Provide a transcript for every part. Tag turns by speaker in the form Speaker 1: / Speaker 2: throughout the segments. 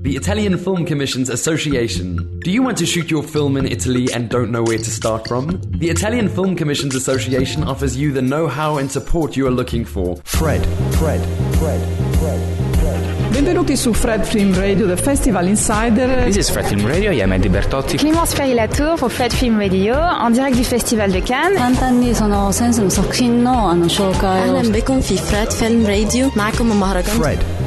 Speaker 1: The Italian Film Commissions Association. Do you want to shoot your film in Italy and don't know where to start from? The Italian Film Commissions Association offers you the know-how and support you are looking for. Fred.
Speaker 2: Benvenuti su Fred Film Radio, the Festival Insider.
Speaker 3: This is Fred Film Radio, io Eddie Bertotti.
Speaker 4: Clémence Ferry-Latour pour Fred Film Radio, en direct du Festival de Cannes.
Speaker 5: 簡単にそのセンスの作品の紹介を。
Speaker 6: أهلا بكم في Fred Film Radio. معكم مهرجان.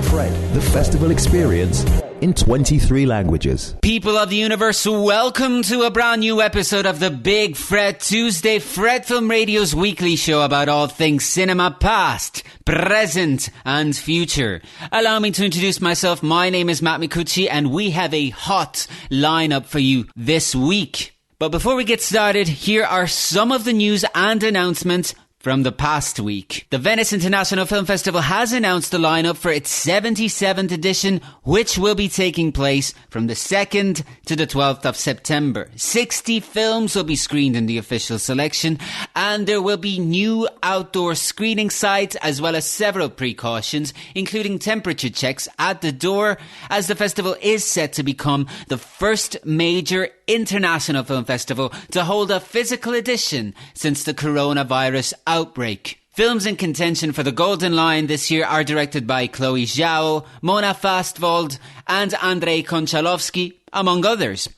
Speaker 7: Fred, the festival experience in 23 languages.
Speaker 3: People of the universe, welcome to a brand new episode of the Big Fred Tuesday, Fred Film Radio's weekly show about all things cinema past, present and future. Allow me to introduce myself. My name is Matt Micucci and we have a hot lineup for you this week. But before we get started, here are some of the news and announcements from the past week. The Venice International Film Festival has announced the lineup for its 77th edition, which will be taking place from the 2nd to the 12th of September. 60 films will be screened in the official selection, and there will be new outdoor screening sites as well as several precautions, including temperature checks at the door, as the festival is set to become the first major international film festival to hold a physical edition since the coronavirus outbreak. Films in contention for the Golden Lion this year are directed by Chloe Zhao, Mona Fastwald and Andrei Konchalovsky, among others.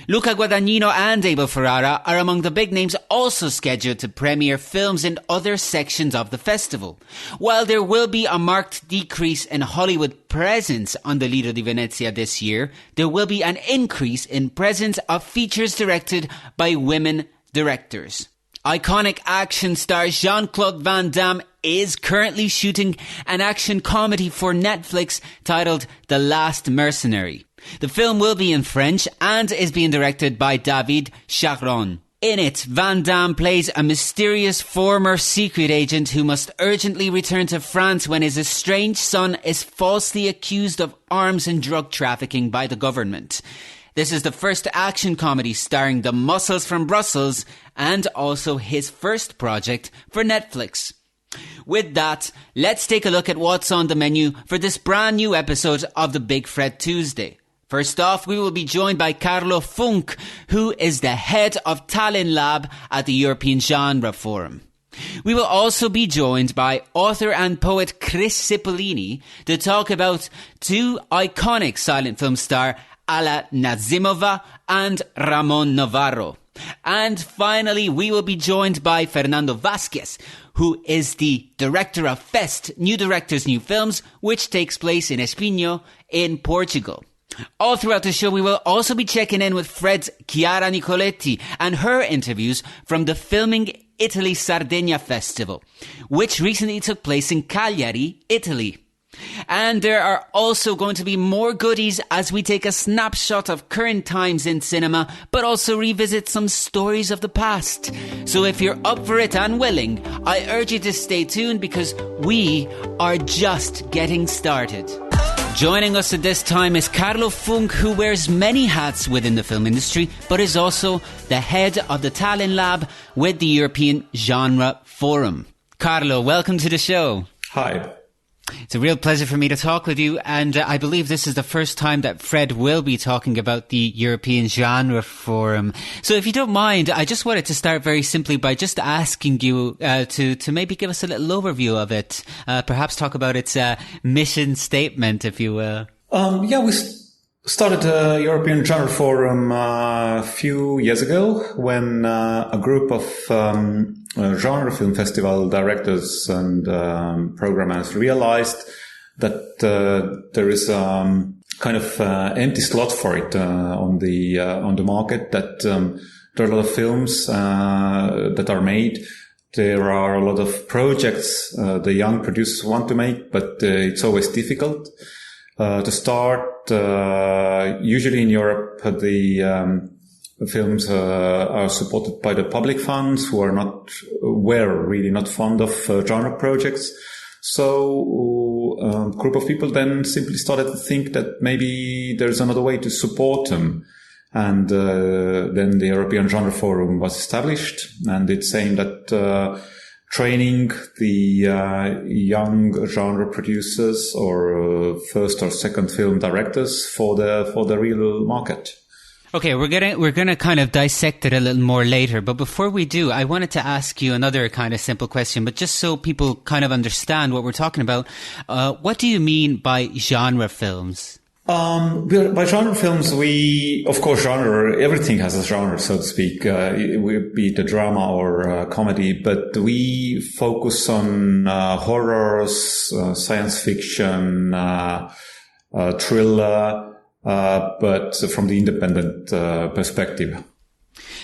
Speaker 3: Luca Guadagnino and Abel Ferrara are among the big names also scheduled to premiere films in other sections of the festival. While there will be a marked decrease in Hollywood presence on the Lido di Venezia this year, there will be an increase in presence of features directed by women directors. Iconic action star Jean-Claude Van Damme is currently shooting an action comedy for Netflix titled The Last Mercenary. The film will be in French and is being directed by David Charron. In it, Van Damme plays a mysterious former secret agent who must urgently return to France when his estranged son is falsely accused of arms and drug trafficking by the government. This is the first action comedy starring the muscles from Brussels and also his first project for Netflix. With that, let's take a look at what's on the menu for this brand new episode of the Big Fred Tuesday. First off, we will be joined by Karlo Funk, who is the head of Tallinn Lab at the European Genre Forum. We will also be joined by author and poet Chris Cipollini to talk about two iconic silent film stars, Alla Nazimova and Ramon Novaro. And finally, we will be joined by Fernando Vasquez, who is the director of Fest, New Directors, New Films, which takes place in Espinho in Portugal. All throughout the show, we will also be checking in with Fred's Chiara Nicoletti and her interviews from the Filming Italy Sardegna Festival, which recently took place in Cagliari, Italy. And there are also going to be more goodies as we take a snapshot of current times in cinema, but also revisit some stories of the past. So if you're up for it and willing, I urge you to stay tuned because we are just getting started. Joining us at this time is Karlo Funk, who wears many hats within the film industry, but is also the head of the Tallinn Lab with the European Genre Forum. Karlo, welcome to the show.
Speaker 8: Hi.
Speaker 3: It's a real pleasure for me to talk with you, and I believe this is the first time that Fred will be talking about the European Genre Forum. So if you don't mind, I just wanted to start very simply by just asking you to maybe give us a little overview of it, perhaps talk about its mission statement, if you will.
Speaker 8: We started the European Genre Forum a few years ago when a group of genre film festival directors and programmers realized that there is kind of empty slot for it on the market, that there are a lot of films that are made. There are a lot of projects the young producers want to make, but it's always difficult to start. Usually in Europe, the films are supported by the public funds were really not fond of genre projects. So a group of people then simply started to think that maybe there's another way to support them. And then the European Genre Forum was established, and it's saying that training the young genre producers or first or second film directors for the real market.
Speaker 3: Okay, we're gonna kind of dissect it a little more later, but before we do, I wanted to ask you another kind of simple question, but just so people kind of understand what we're talking about, what do you mean by genre films?
Speaker 8: By genre films, of course, everything has a genre, so to speak, be it a drama or comedy, but we focus on horrors, science fiction, thriller, but from the independent perspective.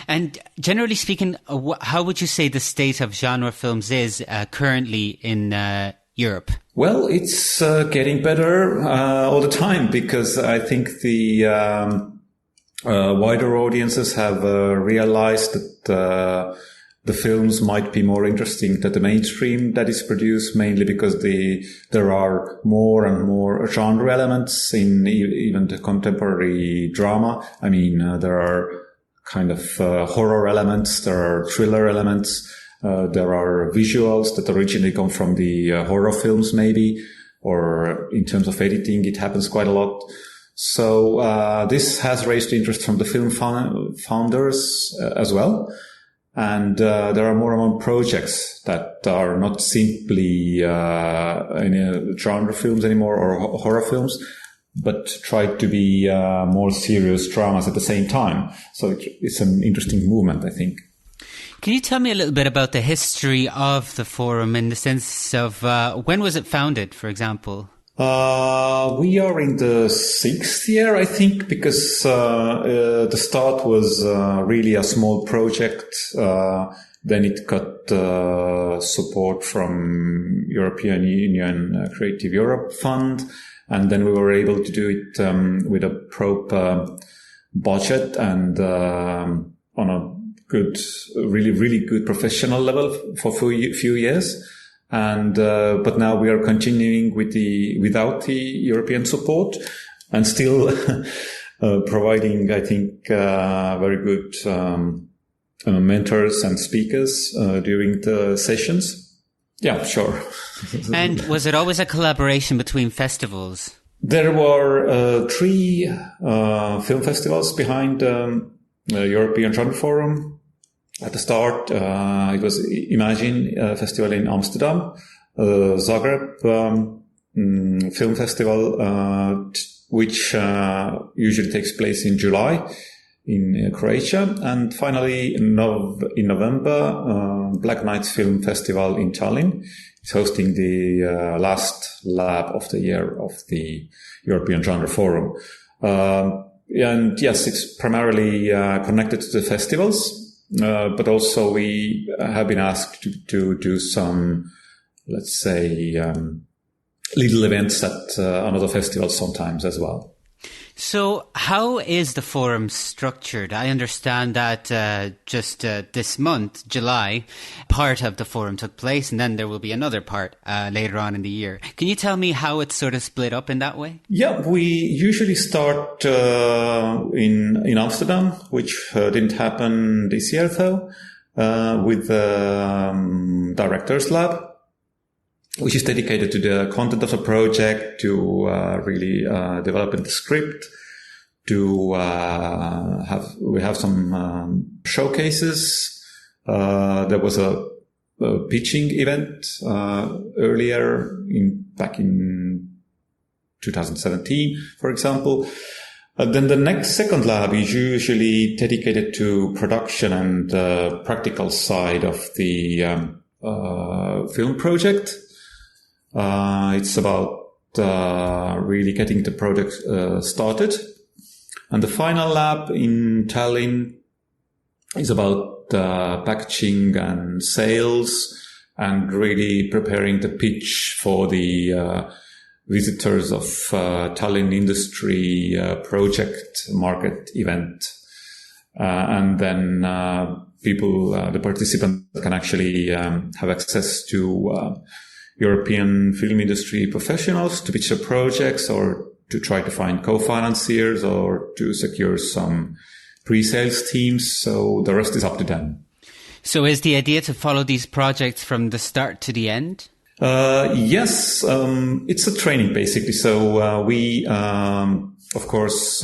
Speaker 3: And generally speaking, how would you say the state of genre films is currently in Europe?
Speaker 8: Well, it's getting better all the time, because I think the wider audiences have realized that the films might be more interesting than the mainstream that is produced, mainly because there are more and more genre elements in even the contemporary drama. I mean, there are kind of horror elements, there are thriller elements, there are visuals that originally come from the horror films, maybe, or in terms of editing, it happens quite a lot. So this has raised interest from the film founders as well. And there are more and more projects that are not simply genre films anymore or horror films, but try to be more serious dramas at the same time. So it's an interesting movement, I think.
Speaker 3: Can you tell me a little bit about the history of the forum in the sense of when was it founded, for example?
Speaker 8: We are in the 6th year, I think, because the start was really a small project. Then it got support from European Union Creative Europe Fund. And then we were able to do it with a proper budget and on a good, really good professional level for a few years. And but now we are continuing without the European support, and still providing, I think, very good mentors and speakers during the sessions. Yeah, sure.
Speaker 3: And was it always a collaboration between festivals?
Speaker 8: There were 3 film festivals behind the European Genre Forum. At the start, it was Imagine Festival in Amsterdam, Zagreb Film Festival, which usually takes place in July in Croatia, and finally in November, Black Nights Film Festival in Tallinn is hosting the last lab of the year of the European Genre Forum. And yes, it's primarily connected to the festivals. But also we have been asked to do some, let's say, little events at another festivals sometimes as well.
Speaker 3: So how is the forum structured? I understand that just this month, July, part of the forum took place, and then there will be another part later on in the year. Can you tell me how it's sort of split up in that way? Yeah,
Speaker 8: we usually start in Amsterdam, which didn't happen this year, though, with the Directors Lab, which is dedicated to the content of the project, to really developing the script, to we have some showcases. There was a pitching event earlier back in 2017, for example. Then the second lab is usually dedicated to production and practical side of the film project. It's about really getting the project started. And the final lab in Tallinn is about packaging and sales and really preparing the pitch for the visitors of Tallinn Industry Project Market event. And then the participants can actually have access to European film industry professionals to pitch their projects, or to try to find co-financiers, or to secure some pre-sales teams. So the rest is up to them.
Speaker 3: So is the idea to follow these projects from the start to the end?
Speaker 8: Yes, it's a training basically. So we, of course,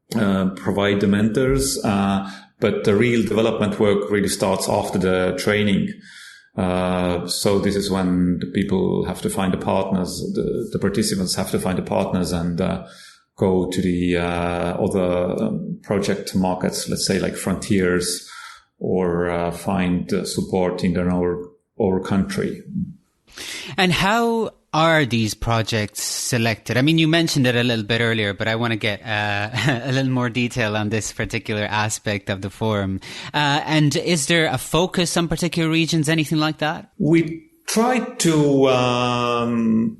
Speaker 8: provide the mentors, but the real development work really starts after the training. So this is when the people have to find the partners, the participants have to find the partners and go to the other project markets, let's say like frontiers, or find support in their own country.
Speaker 3: And how are these projects selected? I mean, you mentioned it a little bit earlier, but I want to get a little more detail on this particular aspect of the forum. And is there a focus on particular regions, anything like that?
Speaker 8: We try to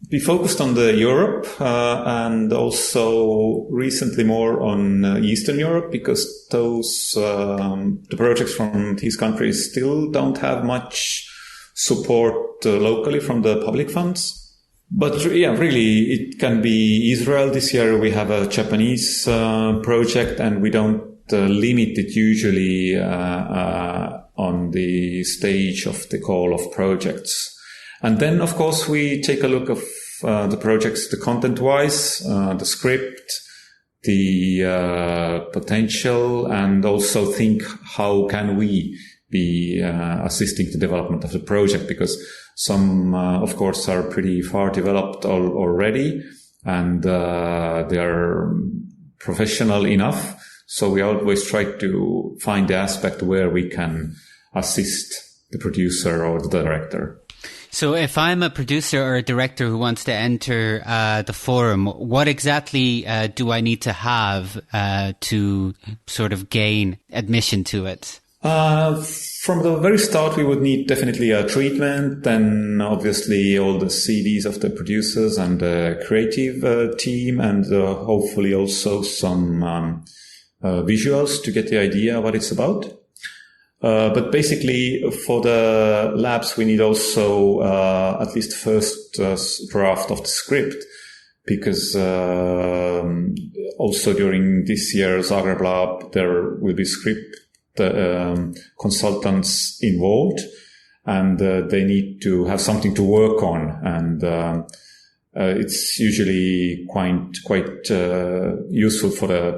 Speaker 8: be focused on the Europe and also recently more on Eastern Europe, because those the projects from these countries still don't have much support locally from the public funds. But yeah, really, it can be Israel. This year we have a Japanese project, and we don't limit it usually on the stage of the call of projects. And then, of course, we take a look of the projects, the content-wise, the script, the potential, and also think how can we be assisting the development of the project, because some, of course, are pretty far developed already, and they are professional enough. So we always try to find the aspect where we can assist the producer or the director.
Speaker 3: So if I'm a producer or a director who wants to enter the forum, what exactly do I need to have to sort of gain admission to it?
Speaker 8: From the very start, we would need definitely a treatment, then obviously all the CVs of the producers and the creative team, and hopefully also some visuals to get the idea what it's about. But basically for the labs, we need also at least first draft of the script, because also during this year's Zagreb Lab, there will be script consultants involved, and they need to have something to work on, and it's usually quite useful for the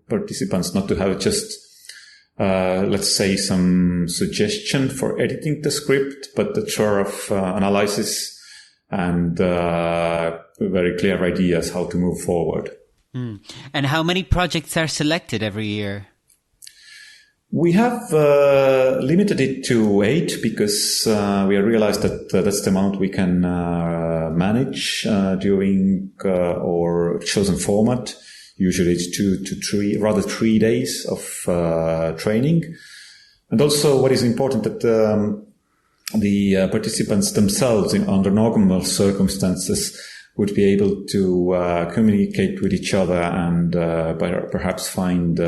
Speaker 8: participants not to have just let's say some suggestion for editing the script, but the sort of analysis and very clear ideas how to move forward.
Speaker 3: And how many projects are selected every year?
Speaker 8: We have limited it to 8, because we realized that that's the amount we can manage during our chosen format. Usually it's 2 to 3, rather 3 days of training. And also what is important that the participants themselves under normal circumstances would be able to communicate with each other and perhaps find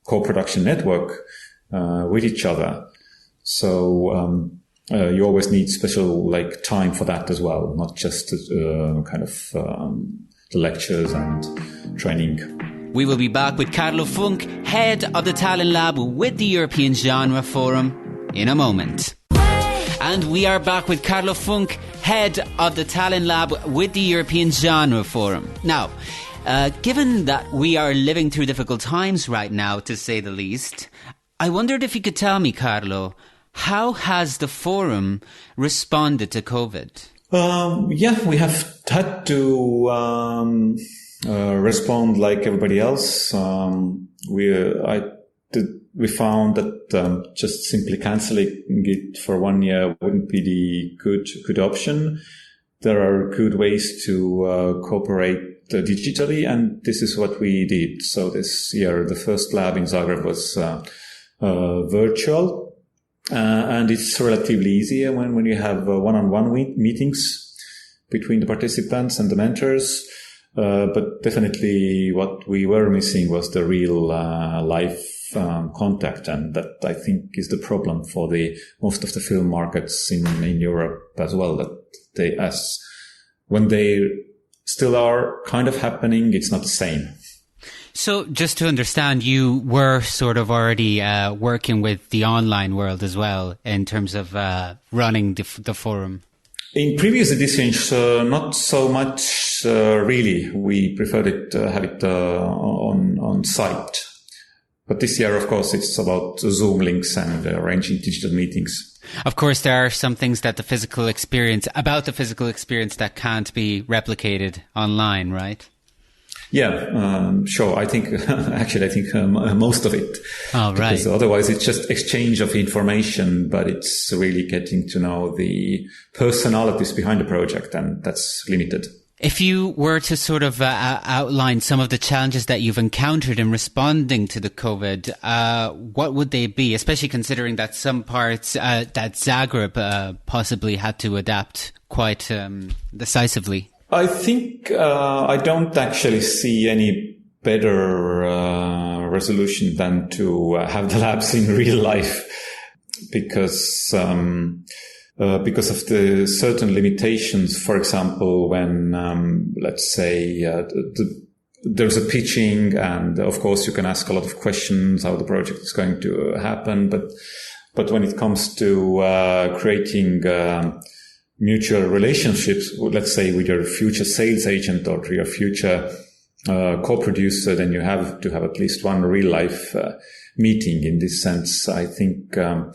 Speaker 8: co-production network with each other. So you always need special time for that as well, not just kind of the lectures and training.
Speaker 3: We will be back with Karlo Funk, head of the Tallinn Lab with the European Genre Forum, in a moment. And we are back with Karlo Funk, head of the Tallinn Lab with the European Genre Forum. Now, given that we are living through difficult times right now, to say the least, I wondered if you could tell me, Karlo, how has the forum responded to COVID?
Speaker 8: Yeah, we have had to respond like everybody else. We found that just simply cancelling it for 1 year wouldn't be the good option. There are good ways to cooperate digitally, and this is what we did. So this year, the first lab in Zagreb was virtual, and it's relatively easy when you have one-on-one meetings between the participants and the mentors. But definitely what we were missing was the real life contact, and that I think is the problem for most of the film markets in Europe as well, that when they still are kind of happening, it's not the same.
Speaker 3: So just to understand, you were sort of already working with the online world as well in terms of running the forum.
Speaker 8: In previous editions, not so much really. We preferred it have it on site. But this year, of course, it's about Zoom links and arranging digital meetings.
Speaker 3: Of course, there are some things that the physical experience that can't be replicated online, right?
Speaker 8: Yeah, sure. I think most of it.
Speaker 3: Oh, right.
Speaker 8: Because otherwise it's just exchange of information, but it's really getting to know the personalities behind the project, and that's limited.
Speaker 3: If you were to sort of outline some of the challenges that you've encountered in responding to the COVID, what would they be? Especially considering that some parts that Zagreb possibly had to adapt quite decisively.
Speaker 8: I think I don't actually see any better resolution than to have the labs in real life, because of the certain limitations. For example, when let's say there's a pitching, and of course you can ask a lot of questions how the project is going to happen, but when it comes to creating mutual relationships, let's say with your future sales agent or your future co-producer, then you have to have at least one real life meeting. In this sense, I think the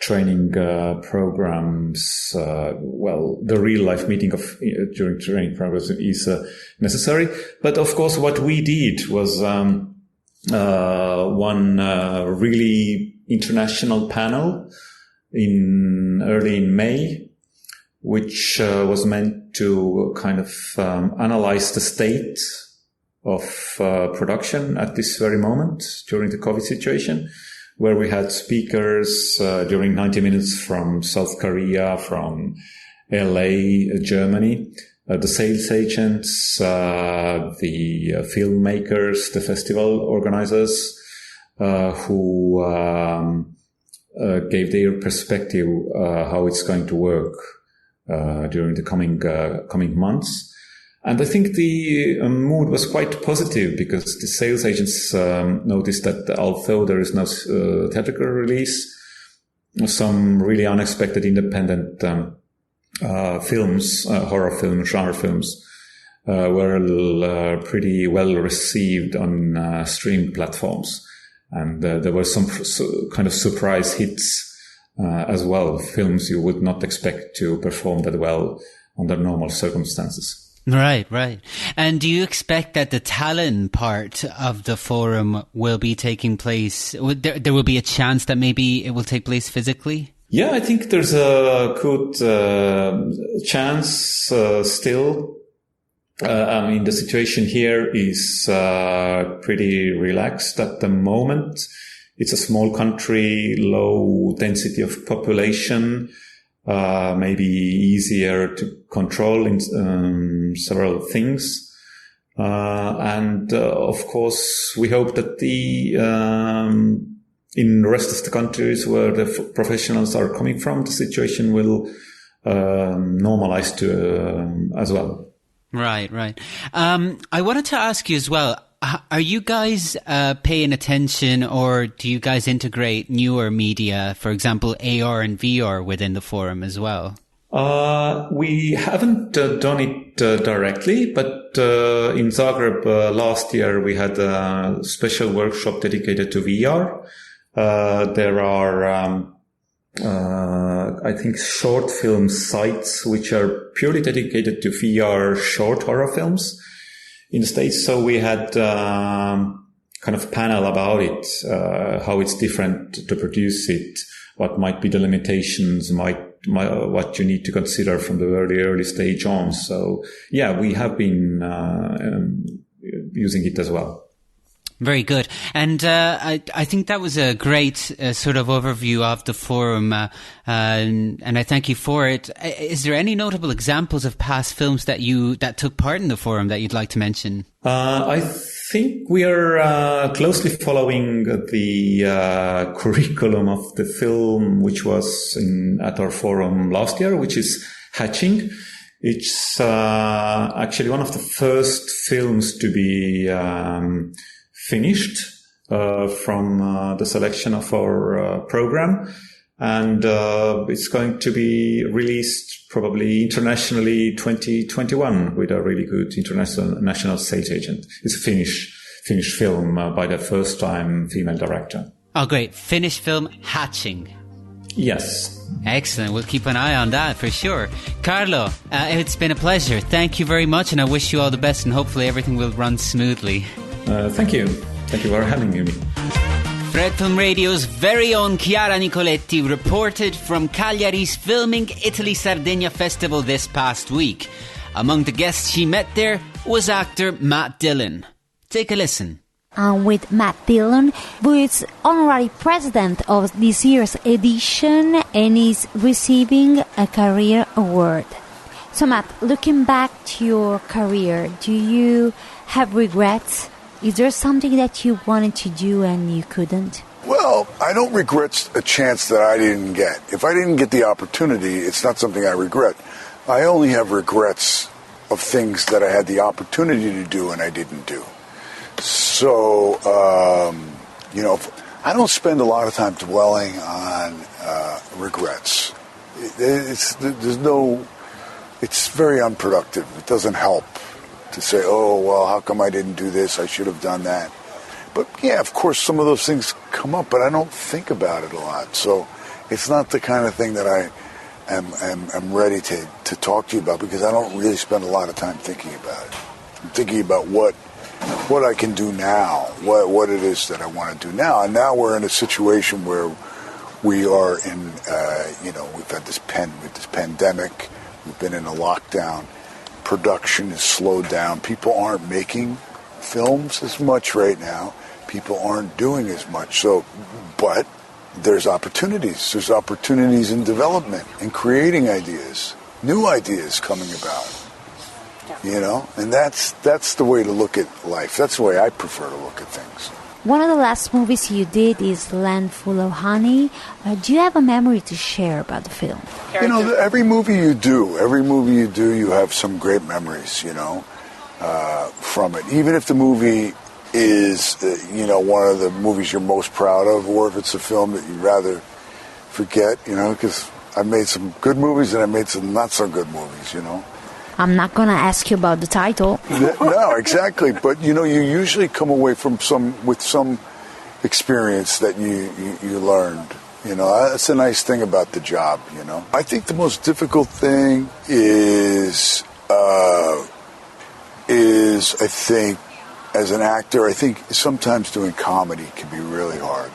Speaker 8: training programs, the real life meeting during training programs is necessary. But of course, what we did was one really international panel early in May, which was meant to kind of analyze the state of production at this very moment during the COVID situation, where we had speakers during 90 minutes from South Korea, from LA, Germany, the sales agents, the filmmakers, the festival organizers, who gave their perspective how it's going to work during the coming months. And I think the mood was quite positive, because the sales agents noticed that although there is no theatrical release, some really unexpected independent films, horror films, genre films, were pretty well received on streaming platforms. And there were some kind of surprise hits as well, films you would not expect to perform that well under normal circumstances.
Speaker 3: Right. And do you expect that the Tallinn part of the forum will be taking place? There will be a chance that maybe it will take place physically?
Speaker 8: Yeah, I think there's a good chance still. I mean, the situation here is pretty relaxed at the moment. It's a small country, low density of population, maybe easier to control in several things. And of course, we hope that in the rest of the countries where the professionals are coming from, the situation will normalize as well.
Speaker 3: Right. I wanted to ask you as well, are you guys paying attention, or do you guys integrate newer media, for example, AR and VR within the forum as well?
Speaker 8: We haven't done it directly, but in Zagreb last year we had a special workshop dedicated to VR. There are I think short film sites which are purely dedicated to VR short horror films in the States. So we had kind of panel about it, how it's different to produce it, what might be the limitations, what you need to consider from the early stage on. So yeah, we have been using it as well.
Speaker 3: Very good. And I think that was a great sort of overview of the forum, and I thank you for it. Is there any notable examples of past films that took part in the forum that you'd like to mention?
Speaker 8: I think we are closely following the curriculum of the film which was at our forum last year, which is Hatching. It's actually one of the first films to be finished from the selection of our program. And it's going to be released probably internationally 2021 with a really good international state agent. It's a Finnish film by the first-time female director.
Speaker 3: Oh, great. Finnish film Hatching.
Speaker 8: Yes.
Speaker 3: Excellent. We'll keep an eye on that for sure. Karlo, it's been a pleasure. Thank you very much, and I wish you all the best, and hopefully everything will run smoothly.
Speaker 8: Thank you. Thank you for having me.
Speaker 3: Fred Film Radio's very own Chiara Nicoletti reported from Cagliari's Filming Italy Sardegna Festival this past week. Among the guests she met there was actor Matt Dillon. Take a listen.
Speaker 9: I'm with Matt Dillon, who is honorary president of this year's edition and is receiving a career award. So Matt, looking back to your career, do you have regrets? Is there something that you wanted to do and you couldn't?
Speaker 10: Well, I don't regret a chance that I didn't get. If I didn't get the opportunity, it's not something I regret. I only have regrets of things that I had the opportunity to do and I didn't do. So, I don't spend a lot of time dwelling on regrets. It's very unproductive. It doesn't help to say, oh, well, how come I didn't do this? I should have done that. But, yeah, of course, some of those things come up, but I don't think about it a lot. So it's not the kind of thing that I am ready to talk to you about because I don't really spend a lot of time thinking about it. I'm thinking about what I can do now, what it is that I want to do now. And now we're in a situation where we are in, we've had this pandemic, we've been in a lockdown, production is slowed down, people aren't making films as much right now, people aren't doing as much, but there's opportunities in development, in creating ideas, new ideas coming about. And that's the way to look at life. That's the way I prefer to look at things.
Speaker 9: One of the last movies you did is Land Full of Honey. Do you have a memory to share about the film?
Speaker 10: Every movie you do, you have some great memories, from it. Even if the movie is, one of the movies you're most proud of, or if it's a film that you'd rather forget, because I've made some good movies and I made some not so good movies,
Speaker 9: I'm not going to ask you about the title.
Speaker 10: No, exactly. But, you usually come away with some experience that you learned. That's a nice thing about the job, I think the most difficult thing is I think, as an actor, I think sometimes doing comedy can be really hard.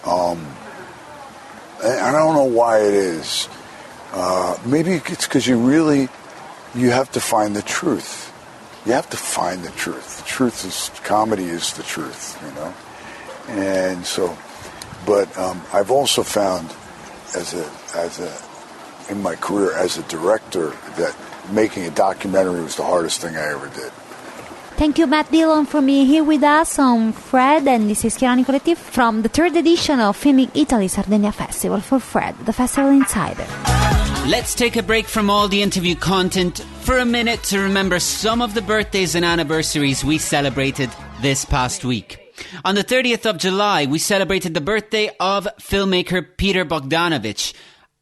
Speaker 10: I don't know why it is. Maybe it's because you have to find the truth. You have to find the truth. The truth is, comedy is the truth, And so, but I've also found, in my career as a director, that making a documentary was the hardest thing I ever did.
Speaker 9: Thank you, Matt Dillon, for being here with us on Fred, and this is Chiara Nicoletti from the third edition of Filming Italy Sardegna Festival for Fred, the Festival Insider.
Speaker 3: Let's take a break from all the interview content for a minute to remember some of the birthdays and anniversaries we celebrated this past week. On the 30th of July, we celebrated the birthday of filmmaker Peter Bogdanovich,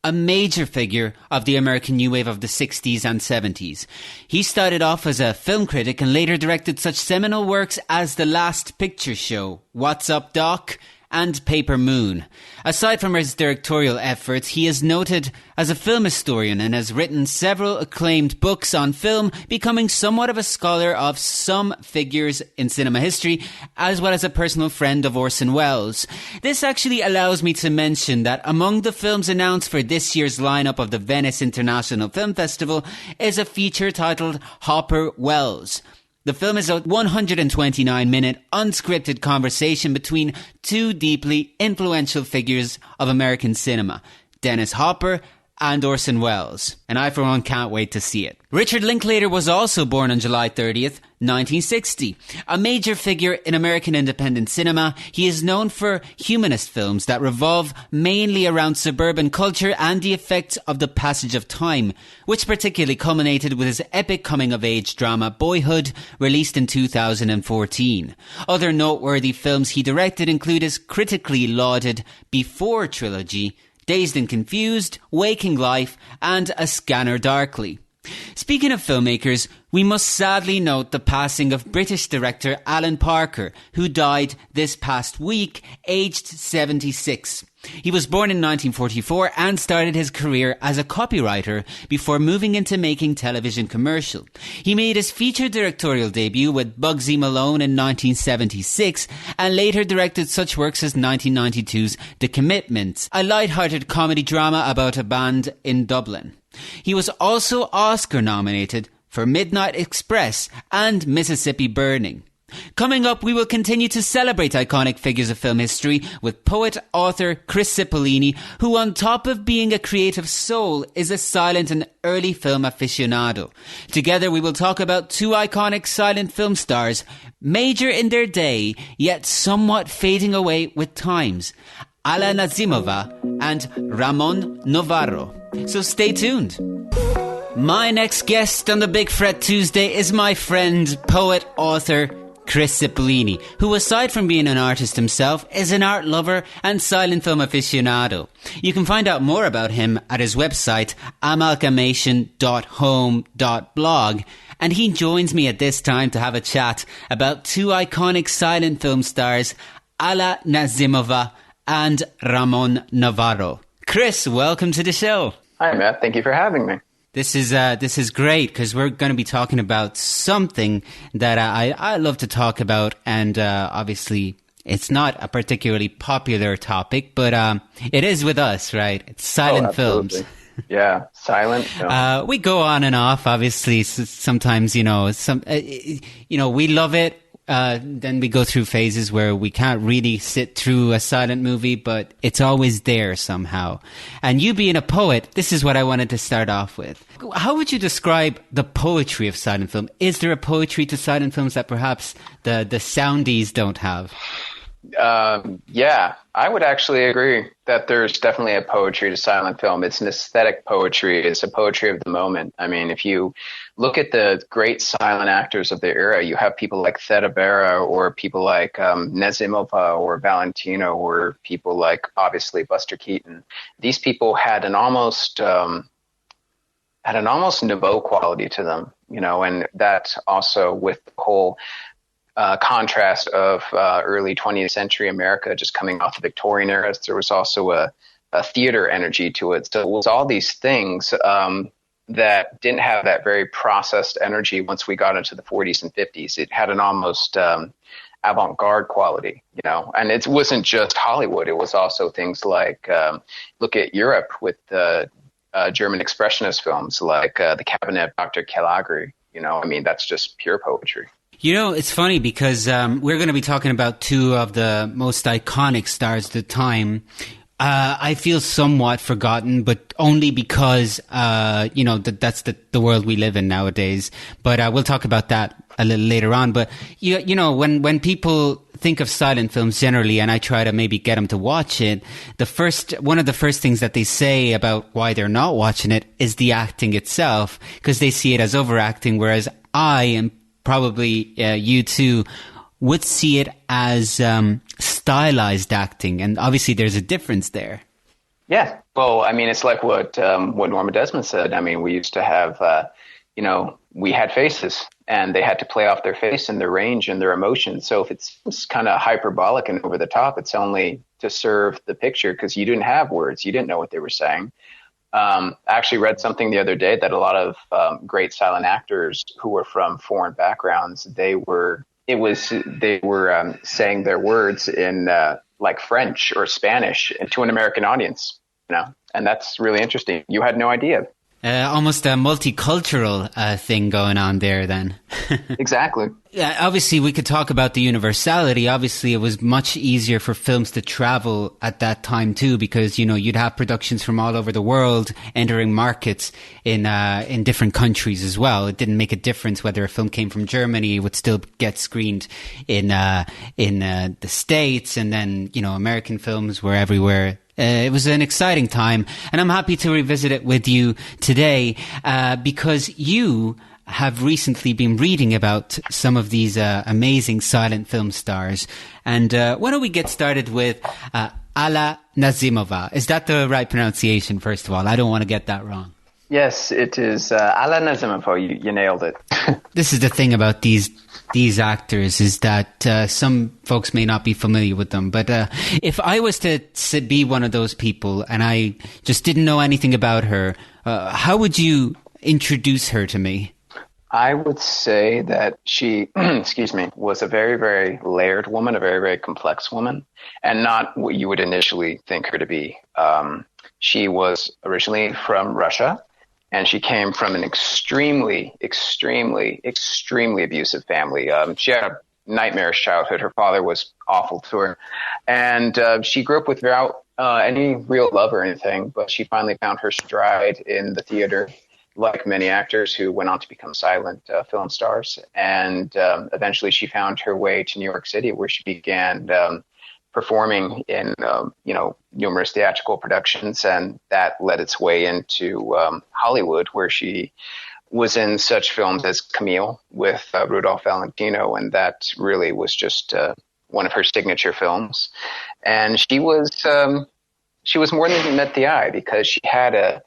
Speaker 3: a major figure of the American New Wave of the 60s and 70s. He started off as a film critic and later directed such seminal works as The Last Picture Show, What's Up, Doc?, and Paper Moon. Aside from his directorial efforts, he is noted as a film historian and has written several acclaimed books on film, becoming somewhat of a scholar of some figures in cinema history, as well as a personal friend of Orson Welles. This actually allows me to mention that among the films announced for this year's lineup of the Venice International Film Festival is a feature titled Hopper Welles. The film is a 129-minute unscripted conversation between two deeply influential figures of American cinema, Dennis Hopper and Orson Welles. And I, for one, can't wait to see it. Richard Linklater was also born on July 30th, 1960. A major figure in American independent cinema, he is known for humanist films that revolve mainly around suburban culture and the effects of the passage of time, which particularly culminated with his epic coming-of-age drama Boyhood, released in 2014. Other noteworthy films he directed include his critically lauded Before trilogy, Dazed and Confused, Waking Life, and A Scanner Darkly. Speaking of filmmakers, we must sadly note the passing of British director Alan Parker, who died this past week, aged 76. He was born in 1944 and started his career as a copywriter before moving into making television commercial. He made his feature directorial debut with Bugsy Malone in 1976 and later directed such works as 1992's The Commitments, a light-hearted comedy drama about a band in Dublin. He was also Oscar nominated for Midnight Express and Mississippi Burning. Coming up, we will continue to celebrate iconic figures of film history with poet-author Chris Cipollini, who on top of being a creative soul is a silent and early film aficionado. Together we will talk about two iconic silent film stars, major in their day, yet somewhat fading away with times. Alla Nazimova and Ramon Novaro. So stay tuned. My next guest on the Big Fret Tuesday is my friend, poet, author Chris Cipollini, who aside from being an artist himself, is an art lover and silent film aficionado. You can find out more about him at his website, amalgamation.home.blog, and he joins me at this time to have a chat about two iconic silent film stars, Alla Nazimova and Ramon Novaro. Chris, welcome to the show.
Speaker 11: Hi, Matt. Thank you for having me.
Speaker 3: This is great because we're going to be talking about something that I love to talk about, and obviously it's not a particularly popular topic, but it is with us, right? It's silent films.
Speaker 11: Yeah, silent film.
Speaker 3: We go on and off, obviously. Sometimes, we love it. Then we go through phases where we can't really sit through a silent movie, but it's always there somehow. And you being a poet, this is what I wanted to start off with. How would you describe the poetry of silent film? Is there a poetry to silent films that perhaps the soundies don't have?
Speaker 11: Yeah, I would actually agree that there's definitely a poetry to silent film. It's an aesthetic poetry. It's a poetry of the moment. I mean, if you look at the great silent actors of the era, you have people like Theda Bara or people like Nazimova or Valentino or people like, obviously, Buster Keaton. These people had an almost nouveau quality to them, and that also with the whole contrast of early 20th century America just coming off the Victorian era. There was also a theater energy to it. So it was all these things that didn't have that very processed energy once we got into the 40s and 50s. It had an almost avant-garde quality, and it wasn't just Hollywood. It was also things like, look at Europe with the German expressionist films like The Cabinet of Dr. Caligari. That's just pure poetry.
Speaker 3: It's funny because we're going to be talking about two of the most iconic stars of the time. I feel somewhat forgotten, but only because, that's the world we live in nowadays. But we'll talk about that a little later on. But, when people think of silent films generally, and I try to maybe get them to watch it, one of the first things that they say about why they're not watching it is the acting itself, because they see it as overacting, whereas I am probably you too would see it as stylized acting, and obviously there's a difference there.
Speaker 11: Yeah, well, it's like what Norma Desmond said. We used to have, we had faces, and they had to play off their face and their range and their emotions. So if it's kind of hyperbolic and over the top, it's only to serve the picture because you didn't have words, you didn't know what they were saying. I actually read something the other day that a lot of great silent actors who were from foreign backgrounds, they were saying their words in like French or Spanish to an American audience, and that's really interesting. You had no idea.
Speaker 3: Almost a multicultural thing going on there then.
Speaker 11: Exactly.
Speaker 3: Yeah, obviously we could talk about the universality. Obviously it was much easier for films to travel at that time too, because, you'd have productions from all over the world entering markets in different countries as well. It didn't make a difference whether a film came from Germany, it would still get screened in the States, and then, American films were everywhere. It was an exciting time, and I'm happy to revisit it with you today, because you have recently been reading about some of these amazing silent film stars. And why don't we get started with Alla Nazimova? Is that the right pronunciation, first of all? I don't want to get that wrong.
Speaker 11: Yes, it is Alla Nazimova. You nailed it.
Speaker 3: This is the thing about these actors, is that some folks may not be familiar with them. But if I was to be one of those people and I just didn't know anything about her, how would you introduce her to me?
Speaker 11: I would say that she, was a very, very layered woman, a very, very complex woman, and not what you would initially think her to be. She was originally from Russia, and she came from an extremely, extremely, extremely abusive family. She had a nightmarish childhood. Her father was awful to her, and she grew up without any real love or anything, but she finally found her stride in the theater, like many actors who went on to become silent film stars. And eventually she found her way to New York City, where she began performing in, numerous theatrical productions. And that led its way into Hollywood, where she was in such films as Camille with Rudolph Valentino. And that really was just one of her signature films. And she was more than met the eye, because she had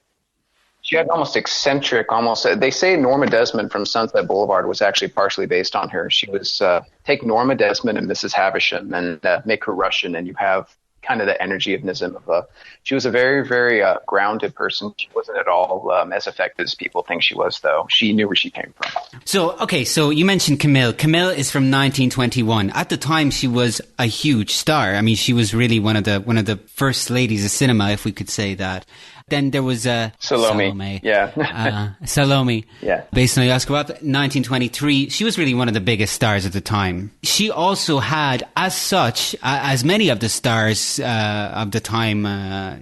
Speaker 11: almost eccentric, they say Norma Desmond from Sunset Boulevard was actually partially based on her. She was, take Norma Desmond and Mrs. Havisham and make her Russian, and you have kind of the energy of Nazimova. She was a very, very grounded person. She wasn't at all as effective as people think she was, though. She knew where she came from.
Speaker 3: So you mentioned Camille. Camille is from 1921. At the time, she was a huge star. I mean, she was really one of the first ladies of cinema, if we could say that. Then there was Salome.
Speaker 11: Yeah.
Speaker 3: Salome.
Speaker 11: Yeah.
Speaker 3: Based on the Oscar Wilde, 1923. She was really one of the biggest stars at the time. She also had, as such, as many of the stars of the time,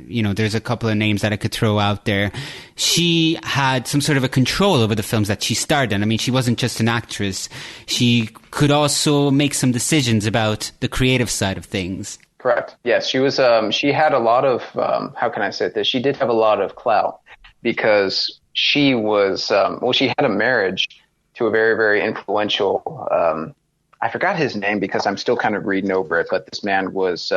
Speaker 3: there's a couple of names that I could throw out there. She had some sort of a control over the films that she starred in. I mean, she wasn't just an actress. She could also make some decisions about the creative side of things.
Speaker 11: Correct. Yes, she was. She had a lot of. How can I say this? She did have a lot of clout, because she was. She had a marriage to a very, very influential. I forgot his name because I'm still kind of reading over it. But this man was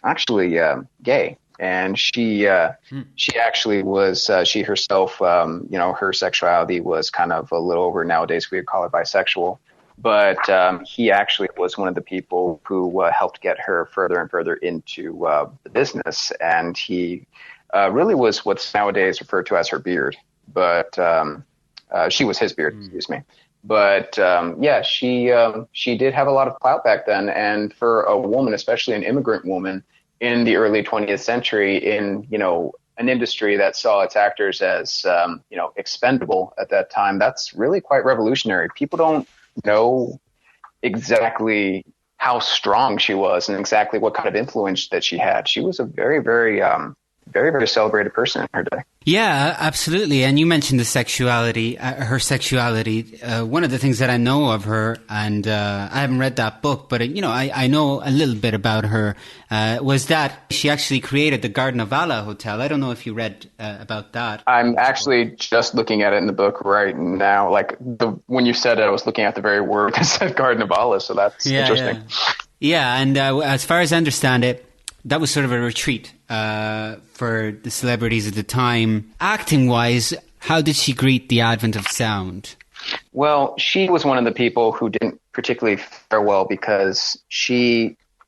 Speaker 11: actually gay, and she actually was. She herself, her sexuality was kind of a little over. Nowadays, we would call it bisexual. But he actually was one of the people who helped get her further and further into the business. And he really was what's nowadays referred to as her beard. But she was his beard, excuse me. But she did have a lot of clout back then. And for a woman, especially an immigrant woman in the early 20th century, in, an industry that saw its actors as, expendable at that time, that's really quite revolutionary. People don't know exactly how strong she was and exactly what kind of influence that she had. She was a very, very, very, very celebrated person in her day.
Speaker 3: Yeah, absolutely. And you mentioned the sexuality, her sexuality. One of the things that I know of her, and I haven't read that book, but I know a little bit about her, was that she actually created the Garden of Alla Hotel. I don't know if you read about that.
Speaker 11: I'm actually just looking at it in the book right now. Like when you said it, I was looking at the very word that said Garden of Alla, so that's interesting.
Speaker 3: Yeah, and as far as I understand it, that was sort of a retreat for the celebrities at the time. Acting-wise, how did she greet the advent of sound?
Speaker 11: Well, she was one of the people who didn't particularly fare well, because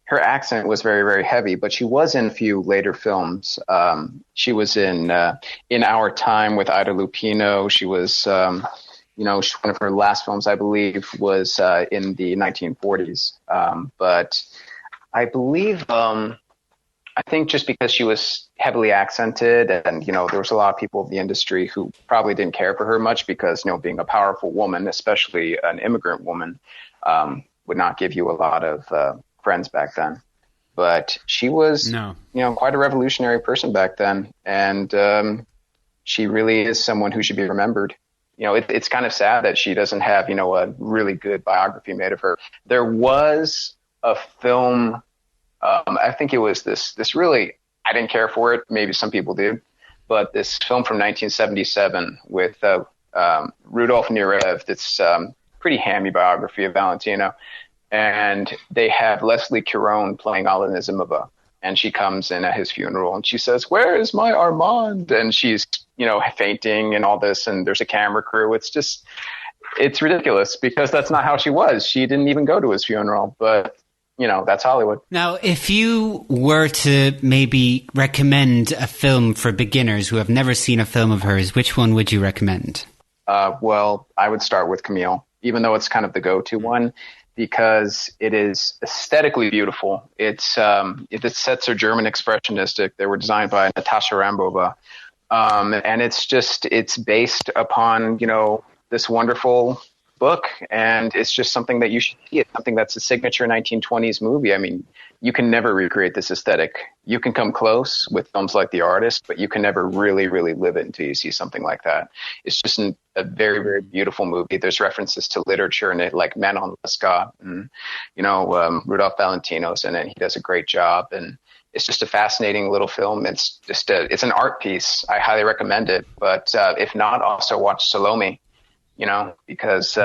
Speaker 11: her accent was very, very heavy, but she was in a few later films. She was in Our Time with Ida Lupino. She was, one of her last films, I believe, was in the 1940s. But I believe... I think just because she was heavily accented and, you know, there was a lot of people in the industry who probably didn't care for her much because, you know, being a powerful woman, especially an immigrant woman, would not give you a lot of friends back then. But she was, you know, quite a revolutionary person back then. And she really is someone who should be remembered. You know, it's kind of sad that she doesn't have, you know, a really good biography made of her. There was a film, I think it was this really, I didn't care for it. Maybe some people did. But this film from 1977 with Rudolf Nureyev, that's pretty hammy biography of Valentino. And they have Leslie Caron playing Alla Nazimova. And she comes in at his funeral and she says, "Where is my Armand?" And she's, you know, fainting and all this. And there's a camera crew. It's ridiculous because that's not how she was. She didn't even go to his funeral. But, you know, that's Hollywood.
Speaker 3: Now, if you were to maybe recommend a film for beginners who have never seen a film of hers, which one would you recommend?
Speaker 11: Well, I would start with Camille, even though it's kind of the go-to one, because it is aesthetically beautiful. The sets are German expressionistic. They were designed by Natasha Rambova. And it's based upon, you know, this wonderful book. And it's just something that you should see. It's something that's a signature 1920s movie. I mean, you can never recreate this aesthetic. You can come close with films like The Artist, but you can never really, really live it until you see something like that. It's just a very, very beautiful movie. There's references to literature in it, like Manon Lescaut, and, you know, Rudolph Valentino's in it. He does a great job. And it's just a fascinating little film. It's just it's an art piece. I highly recommend it. But if not, also watch Salome, you know, because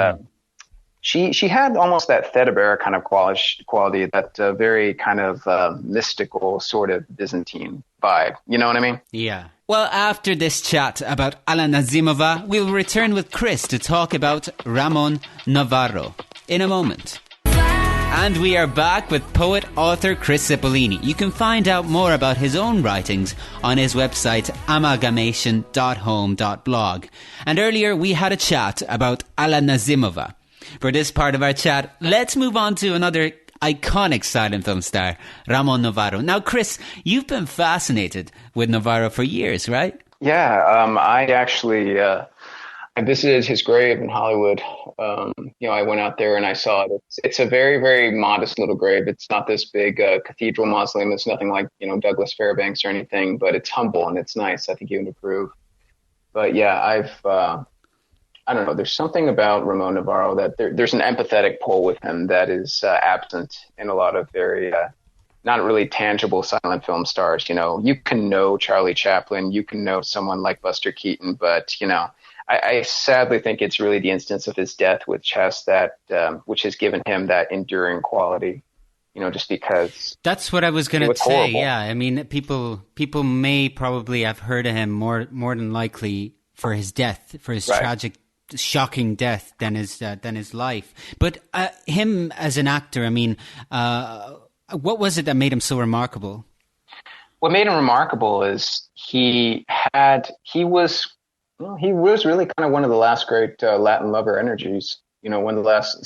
Speaker 11: she had almost that Thedebera kind of quality, that very kind of mystical sort of Byzantine vibe. You know what I mean?
Speaker 3: Yeah. Well, after this chat about Alla Nazimova, we'll return with Chris to talk about Ramon Novaro in a moment. And we are back with poet-author Chris Cipollini. You can find out more about his own writings on his website amalgamation.home.blog. And earlier we had a chat about Alla Nazimova. For this part of our chat, let's move on to another iconic silent film star, Ramon Novaro. Now, Chris, you've been fascinated with Novaro for years, right?
Speaker 11: Yeah, I actually I visited his grave in Hollywood. You know, I went out there and I saw it. It's a very, very modest little grave. It's not this big cathedral mausoleum. It's nothing like, you know, Douglas Fairbanks or anything, but it's humble and it's nice. I think you would approve. But yeah, I don't know. There's something about Ramon Novaro that there's an empathetic pull with him that is absent in a lot of very not really tangible silent film stars. You know, you can know Charlie Chaplin, you can know someone like Buster Keaton, but, you know, I sadly think it's really the instance of his death which has given him that enduring quality. You know, just because
Speaker 3: that's what I was going to say.
Speaker 11: Horrible.
Speaker 3: Yeah, I mean, people may probably have heard of him more than likely for his death, for his tragic, shocking death than his life. But him as an actor, I mean, what was it that made him so remarkable?
Speaker 11: What made him remarkable is he was really kind of one of the last great Latin lover energies. You know, one of the last,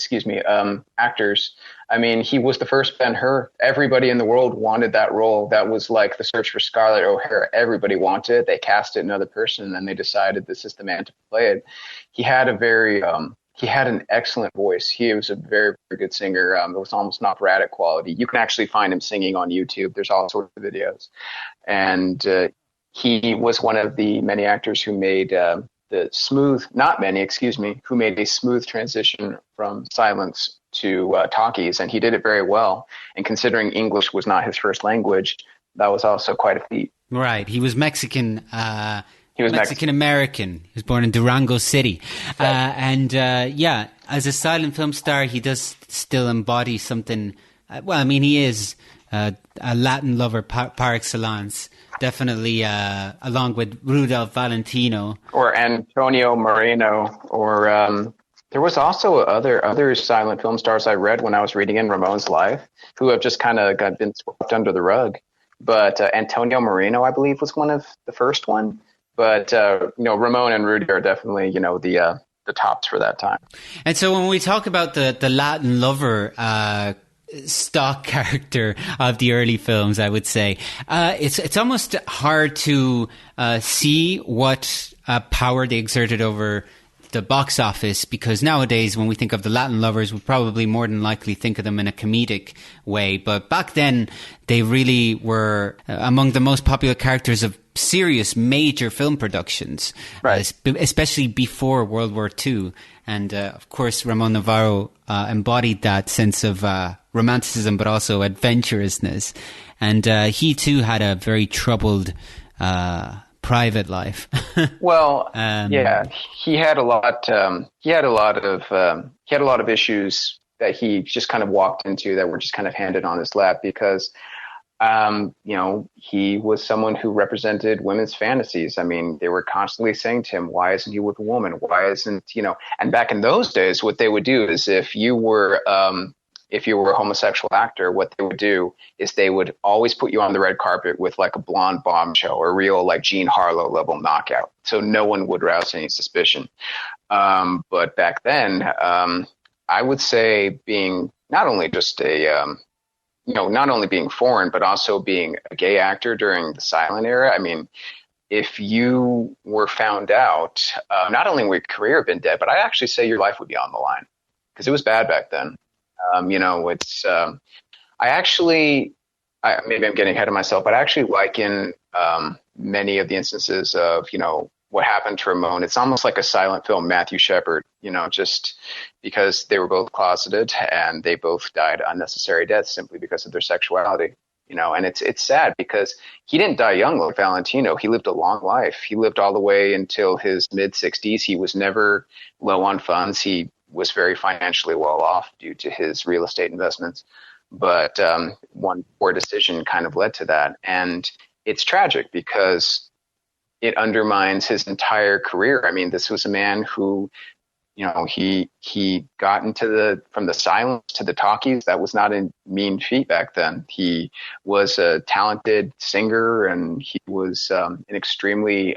Speaker 11: actors. I mean, he was the first Ben-Hur. Everybody in the world wanted that role. That was like the search for Scarlett O'Hara. Everybody wanted it. They casted another person, and then they decided this is the man to play it. He had he had an excellent voice. He was a very, very good singer. It was almost an operatic quality. You can actually find him singing on YouTube. There's all sorts of videos. And he was one of the many actors who made who made a smooth transition from silence to talkies, and he did it very well. And considering English was not his first language, that was also quite a feat.
Speaker 3: Right. He was Mexican. He was Mexican-American. He was born in Durango City. Right. As a silent film star, he does still embody something. He is a Latin lover par excellence. Definitely, along with Rudolph Valentino.
Speaker 11: Or Antonio Moreno, or there was also other silent film stars I read when I was reading in Ramon's life who have just kind of been swept under the rug. But Antonio Moreno, I believe, was one of the first one. But, Ramon and Rudy are definitely, the tops for that time.
Speaker 3: And so when we talk about the Latin lover stock character of the early films, I would say. It's almost hard to see what power they exerted over the box office, because nowadays when we think of the Latin lovers, we probably more than likely think of them in a comedic way. But back then, they really were among the most popular characters of serious major film productions, right? Especially before World War II. And of course, Ramon Novaro embodied that sense of romanticism, but also adventurousness. And he too had a very troubled private life.
Speaker 11: Well, yeah, he had a lot. He had a lot of issues that he just kind of walked into that were just kind of handed on his lap, because he was someone who represented women's fantasies. I mean, they were constantly saying to him, why isn't he with a woman? Why isn't, and back in those days, what they would do is if you were a homosexual actor, what they would do is they would always put you on the red carpet with like a blonde bombshell or a real like Jean Harlow level knockout. So no one would rouse any suspicion. But back then, I would say being not only just not only being foreign, but also being a gay actor during the silent era. I mean, if you were found out, not only would your career have been dead, but I actually say your life would be on the line, because it was bad back then. Maybe I'm getting ahead of myself, but I actually liken many of the instances of, what happened to Ramon. It's almost like a silent film Matthew Shepard, just because they were both closeted and they both died unnecessary deaths simply because of their sexuality, and it's sad because he didn't die young like Valentino. He lived a long life. He lived all the way until his mid-60s. He was never low on funds. He was very financially well off due to his real estate investments. But one poor decision kind of led to that. And it's tragic because it undermines his entire career. I mean, this was a man who, he got from the silence to the talkies. That was not a mean feat back then. He was a talented singer, and he was an extremely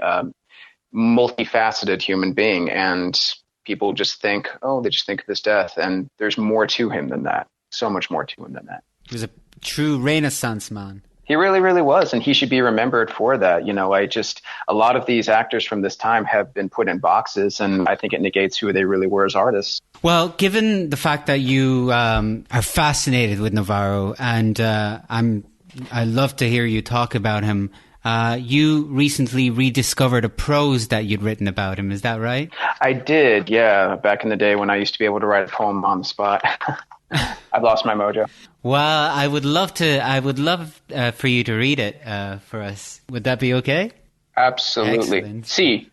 Speaker 11: multifaceted human being. And people just think of his death, and there's more to him than that. So much more to him than that.
Speaker 3: He was a true Renaissance man.
Speaker 11: He really, really was, and he should be remembered for that. A lot of these actors from this time have been put in boxes, and I think it negates who they really were as artists.
Speaker 3: Well, given the fact that you are fascinated with Novarro, and I love to hear you talk about him. You recently rediscovered a prose that you'd written about him. Is that right?
Speaker 11: I did, yeah. Back in the day when I used to be able to write a poem on the spot. I've lost my mojo.
Speaker 3: Well, I would love for you to read it for us. Would that be okay?
Speaker 11: Absolutely.
Speaker 3: Excellent.
Speaker 11: See,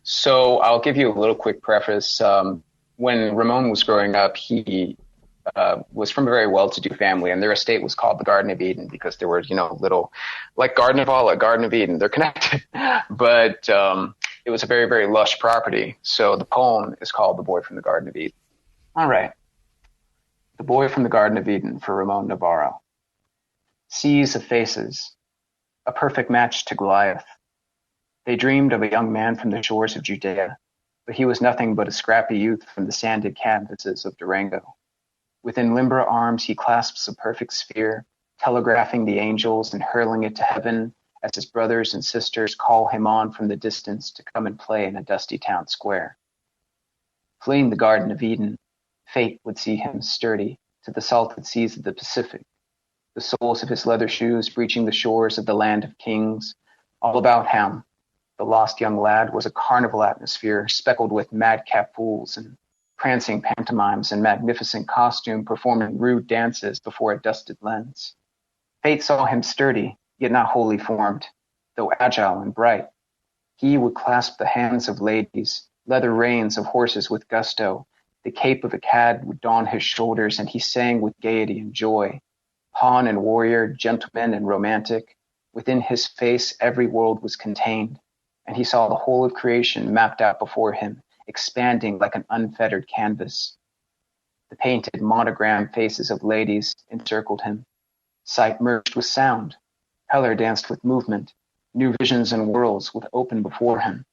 Speaker 11: so I'll give you a little quick preface. When Ramon was growing up, he was from a very well-to-do family, and their estate was called the Garden of Eden because there were, little, like Garden of Alla, Garden of Eden. They're connected, but it was a very, very lush property. So the poem is called "The Boy from the Garden of Eden." All right. The Boy from the Garden of Eden for Ramon Novaro. Seas of faces, a perfect match to Goliath. They dreamed of a young man from the shores of Judea, but he was nothing but a scrappy youth from the sanded canvases of Durango. Within limber arms he clasps a perfect sphere, telegraphing the angels and hurling it to heaven as his brothers and sisters call him on from the distance to come and play in a dusty town square. Fleeing the Garden of Eden, fate would see him sturdy to the salted seas of the Pacific, the soles of his leather shoes breaching the shores of the land of kings. All about him, the lost young lad was a carnival atmosphere speckled with madcap fools and prancing pantomimes and magnificent costume performing rude dances before a dusted lens. Fate saw him sturdy, yet not wholly formed, though agile and bright. He would clasp the hands of ladies, leather reins of horses with gusto. The cape of a cad would don his shoulders, and he sang with gaiety and joy. Pawn and warrior, gentleman and romantic, within his face every world was contained, and he saw the whole of creation mapped out before him, expanding like an unfettered canvas. The painted monogram faces of ladies encircled him. Sight merged with sound. Color danced with movement. New visions and worlds would open before him.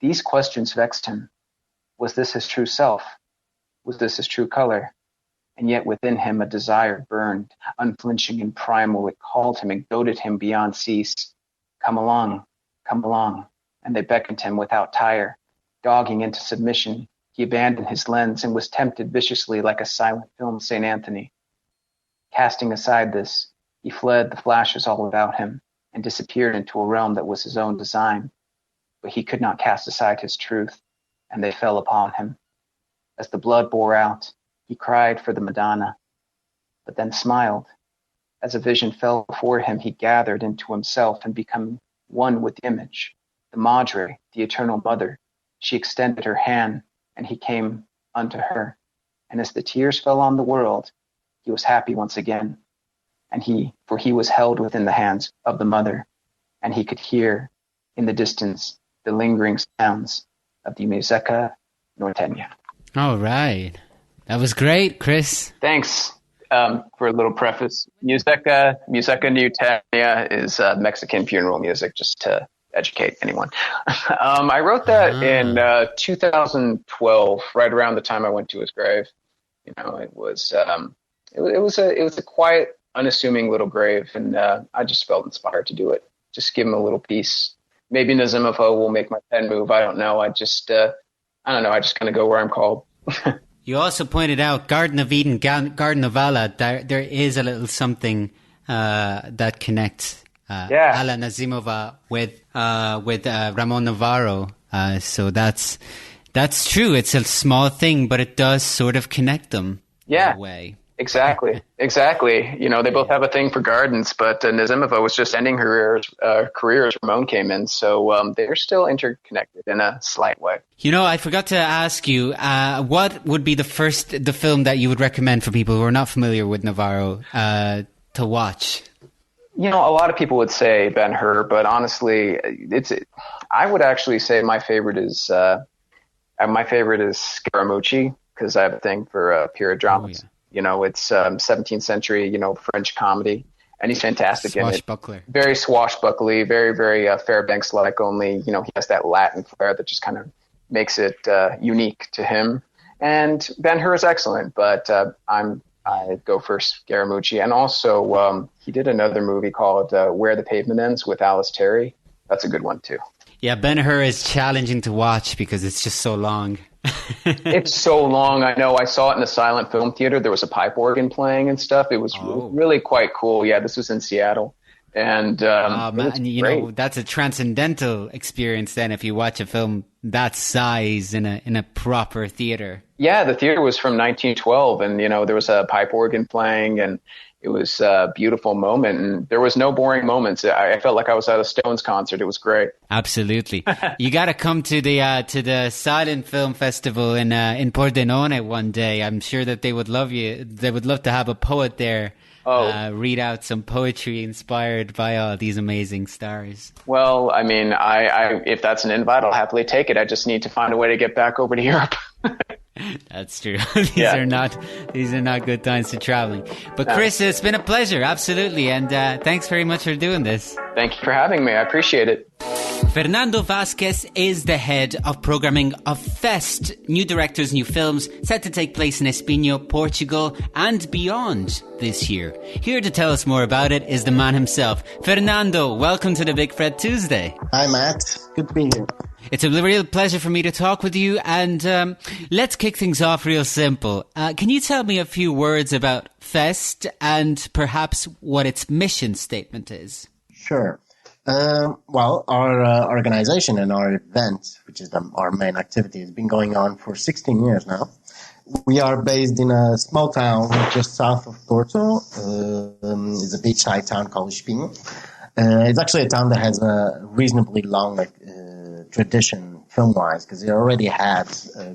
Speaker 11: These questions vexed him. Was this his true self? Was this his true color? and yet within him a desire burned, unflinching and primal. It called him and goaded him beyond cease. Come along, and they beckoned him without tire. Dogging into submission, he abandoned his lens and was tempted viciously like a silent film St. Anthony. Casting aside this, he fled the flashes all about him and disappeared into a realm that was his own design. But he could not cast aside his truth, and they fell upon him. As the blood bore out, he cried for the Madonna, but then smiled. As a vision fell before him, he gathered into himself and became one with the image. The Madre, the Eternal Mother, she extended her hand, and he came unto her. And as the tears fell on the world, he was happy once again. For he was held within the hands of the Mother, and he could hear in the distance the lingering sounds of the Musica Norteña.
Speaker 3: All right. That was great, Chris.
Speaker 11: Thanks. For a little preface, Musica Norteña is Mexican funeral music, just to educate anyone. I wrote that in 2012, right around the time I went to his grave. You know, it was a quiet, unassuming little grave, and I just felt inspired to do it. Just give him a little piece. Maybe Nazimova will make my pen move. I don't know. I don't know. I just kind of go where I'm called.
Speaker 3: You also pointed out Garden of Eden, Garden of Alla. There is a little something that connects Alla Nazimova with Ramon Novaro. So that's true. It's a small thing, but it does sort of connect them in a way.
Speaker 11: Exactly. You know, they both have a thing for gardens, but Nazimova was just ending her career as Ramon came in, so they're still interconnected in a slight way.
Speaker 3: You know, I forgot to ask you, what would be the film that you would recommend for people who are not familiar with Novarro to watch?
Speaker 11: You know, a lot of people would say Ben-Hur, but honestly, I would actually say my favorite is Scaramucci, because I have a thing for period dramas. Oh, yeah. You know, it's 17th century, French comedy, and he's fantastic in it. Very swashbuckly, very, very Fairbanks-like, only, he has that Latin flair that just kind of makes it unique to him. And Ben-Hur is excellent, but I go for Scaramucci. And also, he did another movie called Where the Pavement Ends with Alice Terry. That's a good one, too. Yeah,
Speaker 3: Ben-Hur is challenging to watch because it's just so long.
Speaker 11: It's so long. I know. I saw it in a silent film theater. There was a pipe organ playing and stuff. It was really quite cool. Yeah, this was in Seattle. And
Speaker 3: know, that's a transcendental experience then if you watch a film that size in a proper theater.
Speaker 11: Yeah, the theater was from 1912, and there was a pipe organ playing, and it was a beautiful moment, and there was no boring moments. I felt like I was at a Stones concert. It was great.
Speaker 3: Absolutely. You got to come to the Silent Film Festival in Pordenone one day. I'm sure that they would love you. They would love to have a poet there. Read out some poetry inspired by all these amazing stars.
Speaker 11: Well, I mean, I if that's an invite, I'll happily take it. I just need to find a way to get back over to Europe.
Speaker 3: That's true. These are not good times to traveling. But Chris, it's been a pleasure, absolutely, and thanks very much for doing this.
Speaker 11: Thank you for having me. I appreciate it.
Speaker 3: Fernando Vasquez is the head of programming of Fest, New Directors, New Films, set to take place in Espinho, Portugal, and beyond this year. Here to tell us more about it is the man himself. Fernando, welcome to the Big Fred Tuesday.
Speaker 12: Hi, Matt. Good to be here.
Speaker 3: It's a real pleasure for me to talk with you, and let's kick things off real simple. Can you tell me a few words about Fest and perhaps what its mission statement is?
Speaker 12: Sure. Well, our organization and our event, which is our main activity, has been going on for 16 years now. We are based in a small town just south of Porto. It's a beachside town called Ciplini. It's actually a town that has a reasonably long tradition film-wise, because it already had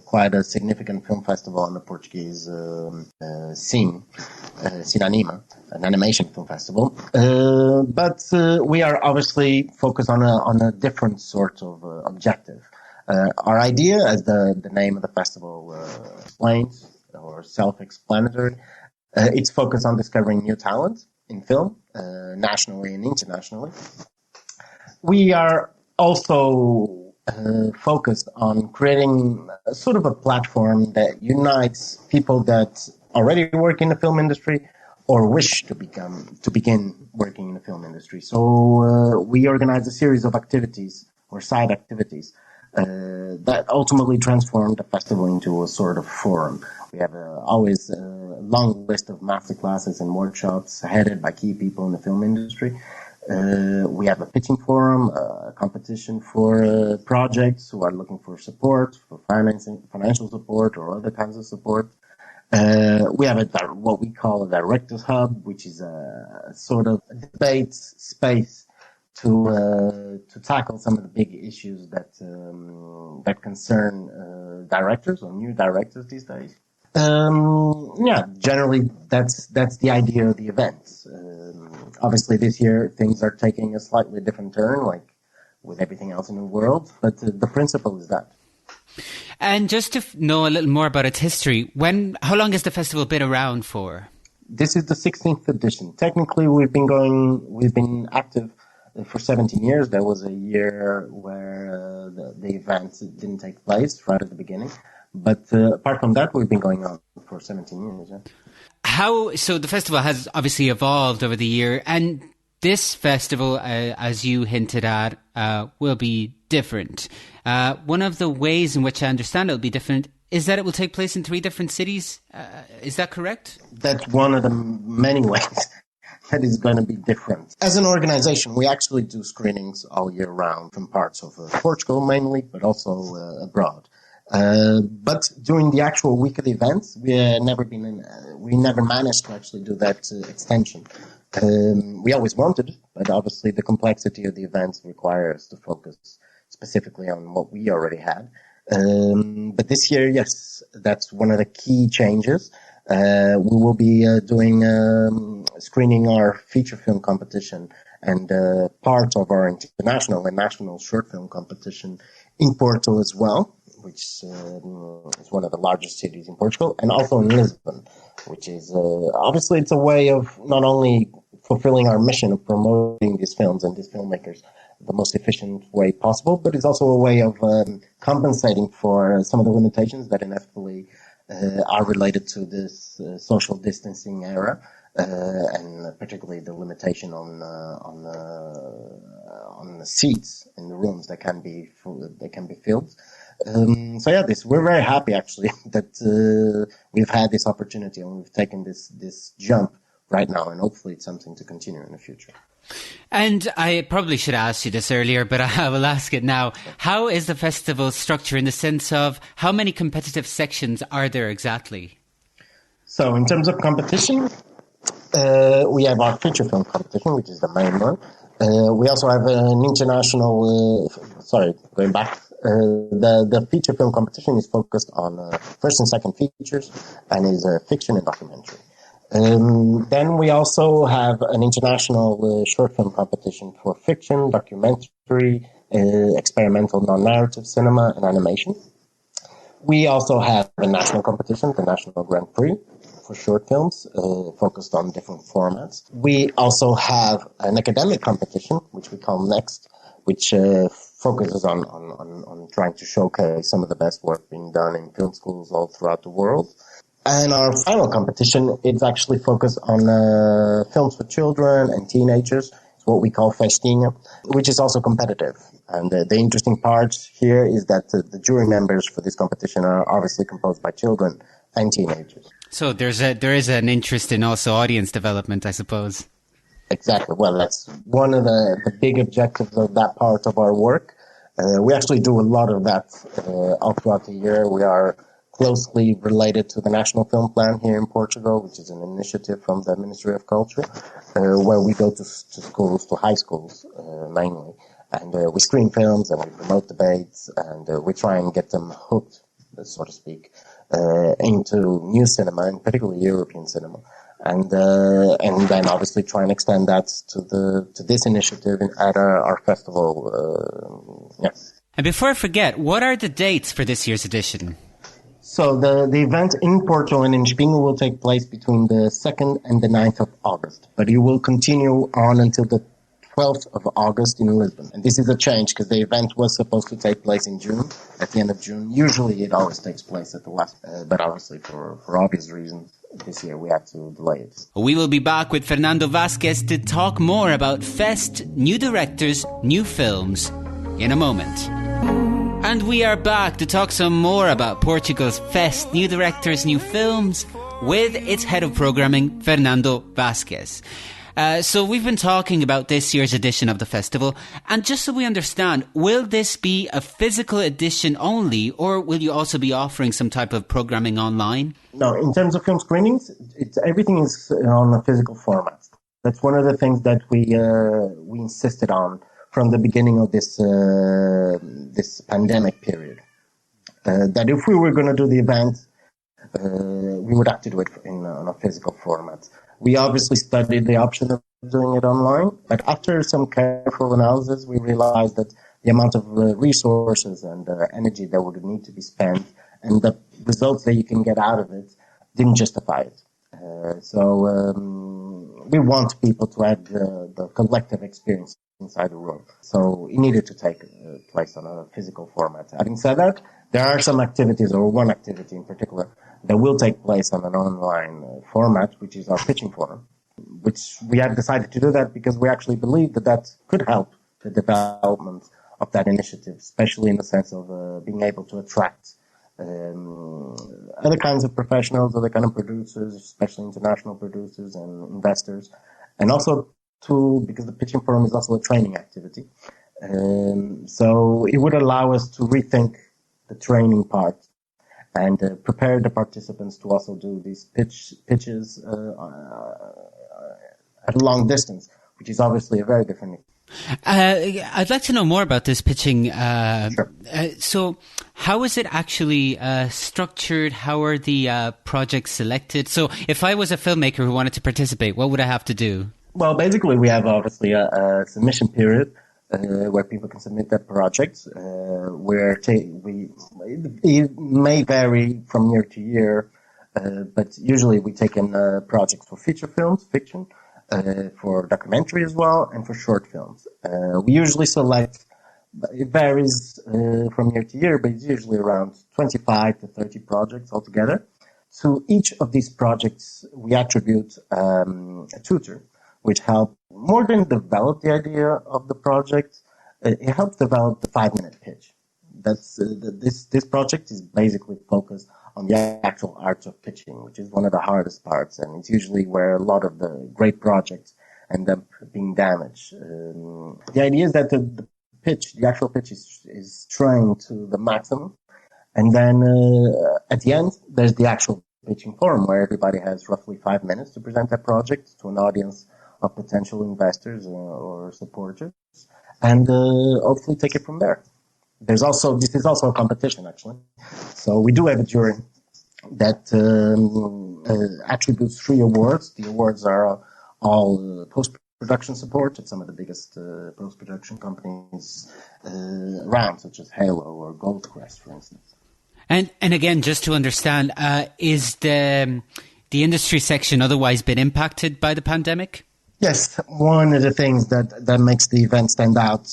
Speaker 12: quite a significant film festival on the Portuguese scene, Cinanima, an animation film festival. But we are obviously focused on a different sort of objective. Our idea, as the name of the festival explains, or self-explanatory, it's focused on discovering new talent in film, nationally and internationally. We are also focused on creating sort of a platform that unites people that already work in the film industry or wish to begin working in the film industry. So we organize a series of activities or side activities that ultimately transformed the festival into a sort of forum. We have always a long list of masterclasses and workshops headed by key people in the film industry. We have a pitching forum, a competition for projects who are looking for support, for financial support or other kinds of support. We have what we call a director's hub, which is a sort of debate space to tackle some of the big issues that concern directors or new directors these days. Generally that's the idea of the event. Obviously this year things are taking a slightly different turn, like with everything else in the world, but the principle is that.
Speaker 3: And just to know a little more about its history, how long has the festival been around for?
Speaker 12: This is the 16th edition. Technically, we've been active for 17 years. There was a year where the event didn't take place right at the beginning. But apart from that, we've been going on for 17 years. Yeah.
Speaker 3: So the festival has obviously evolved over the year, and this festival, as you hinted at, will be different. One of the ways in which I understand it will be different is that it will take place in 3 different cities. Is that correct?
Speaker 12: That's one of the many ways that is going to be different. As an organization, we actually do screenings all year round from parts of Portugal mainly, but also abroad. But during the actual week of the events, we never managed to actually do that extension. We always wanted, but obviously the complexity of the events requires us to focus specifically on what we already had. But this year, yes, that's one of the key changes. We will be screening our feature film competition and part of our international and national short film competition in Porto as well, which is one of the largest cities in Portugal, and also in Lisbon, which is obviously it's a way of not only fulfilling our mission of promoting these films and these filmmakers the most efficient way possible, but it's also a way of compensating for some of the limitations that inevitably are related to this social distancing era, and particularly the limitation on the seats in the rooms that can be filled. We're very happy actually that we've had this opportunity and we've taken this jump right now, and hopefully it's something to continue in the future.
Speaker 3: And I probably should have asked you this earlier, but I will ask it now. How is the festival structured in the sense of how many competitive sections are there exactly?
Speaker 12: So in terms of competition, we have our feature film competition, which is the main one. We also have an international, the feature film competition is focused on first and second features and is fiction and documentary. Then we also have an international short film competition for fiction, documentary, experimental non-narrative cinema, and animation. We also have a national competition, the National Grand Prix, for short films, focused on different formats. We also have an academic competition, which we call Next, which focuses on trying to showcase some of the best work being done in film schools all throughout the world. And our final competition is actually focused on films for children and teenagers. It's what we call Festinha, which is also competitive. And the interesting part here is that the jury members for this competition are obviously composed by children and teenagers.
Speaker 3: So there is an interest in also audience development, I suppose.
Speaker 12: Exactly. Well, that's one of the big objectives of that part of our work. We actually do a lot of that all throughout the year. We are closely related to the National Film Plan here in Portugal, which is an initiative from the Ministry of Culture, where we go to schools, to high schools mainly, and we screen films and we promote debates, and we try and get them hooked, so to speak, into new cinema, and particularly European cinema, and then obviously try and extend that to this initiative at our festival.
Speaker 3: And before I forget, what are the dates for this year's edition?
Speaker 12: So the event in Porto and in Espinho will take place between the 2nd and the 9th of August, but it will continue on until the 12th of August in Lisbon. And this is a change because the event was supposed to take place in June, at the end of June. Usually it always takes place at the last, but obviously for obvious reasons, this year we had to delay it.
Speaker 3: We will be back with Fernando Vasquez to talk more about Fest, new directors, new films in a moment. And we are back to talk some more about Portugal's Fest, new directors, new films with its head of programming, Fernando Vasquez. So we've been talking about this year's edition of the festival, and just so we understand, will this be a physical edition only, or will you also be offering some type of programming online?
Speaker 12: No, in terms of film screenings, everything is on a physical format. That's one of the things that we insisted on from the beginning of this pandemic period. That if we were going to do the event, we would have to do it on a physical format. We obviously studied the option of doing it online, but after some careful analysis, we realized that the amount of resources and energy that would need to be spent and the results that you can get out of it didn't justify it. So we want people to have the collective experience inside the room. So it needed to take place on a physical format. Having said that, there are some activities, or one activity in particular, that will take place on an online format, which is our pitching forum, which we have decided to do that because we actually believe that that could help the development of that initiative, especially in the sense of being able to attract other kinds of professionals, other kind of producers, especially international producers and investors, and also because the pitching forum is also a training activity. So it would allow us to rethink the training part and prepare the participants to also do these pitches at a long distance, which is obviously a very different.
Speaker 3: I'd like to know more about this pitching.
Speaker 12: Sure.
Speaker 3: So how is it actually structured? How are the projects selected? So if I was a filmmaker who wanted to participate, what would I have to do?
Speaker 12: Well, basically, we have obviously a submission period where people can submit their projects. It may vary from year to year, but usually we take in projects for feature films, fiction, for documentary as well, and for short films. We usually select, it varies from year to year, but it's usually around 25 to 30 projects altogether. To each of these projects, we attribute a tutor, which help more than develop the idea of the project. It helps develop the 5-minute pitch. That's this project is basically focused on the actual art of pitching, which is one of the hardest parts, and it's usually where a lot of the great projects end up being damaged. The idea is that the actual pitch is trained to the maximum, and then at the end there's the actual pitching forum where everybody has roughly 5 minutes to present their project to an audience of potential investors or supporters, and hopefully take it from there. This is also a competition, actually. So we do have a jury that attributes 3 awards. The awards are all post-production support at some of the biggest post-production companies around, such as Halo or Goldcrest, for instance.
Speaker 3: And again, just to understand, is the industry section otherwise been impacted by the pandemic?
Speaker 12: Yes, one of the things that makes the event stand out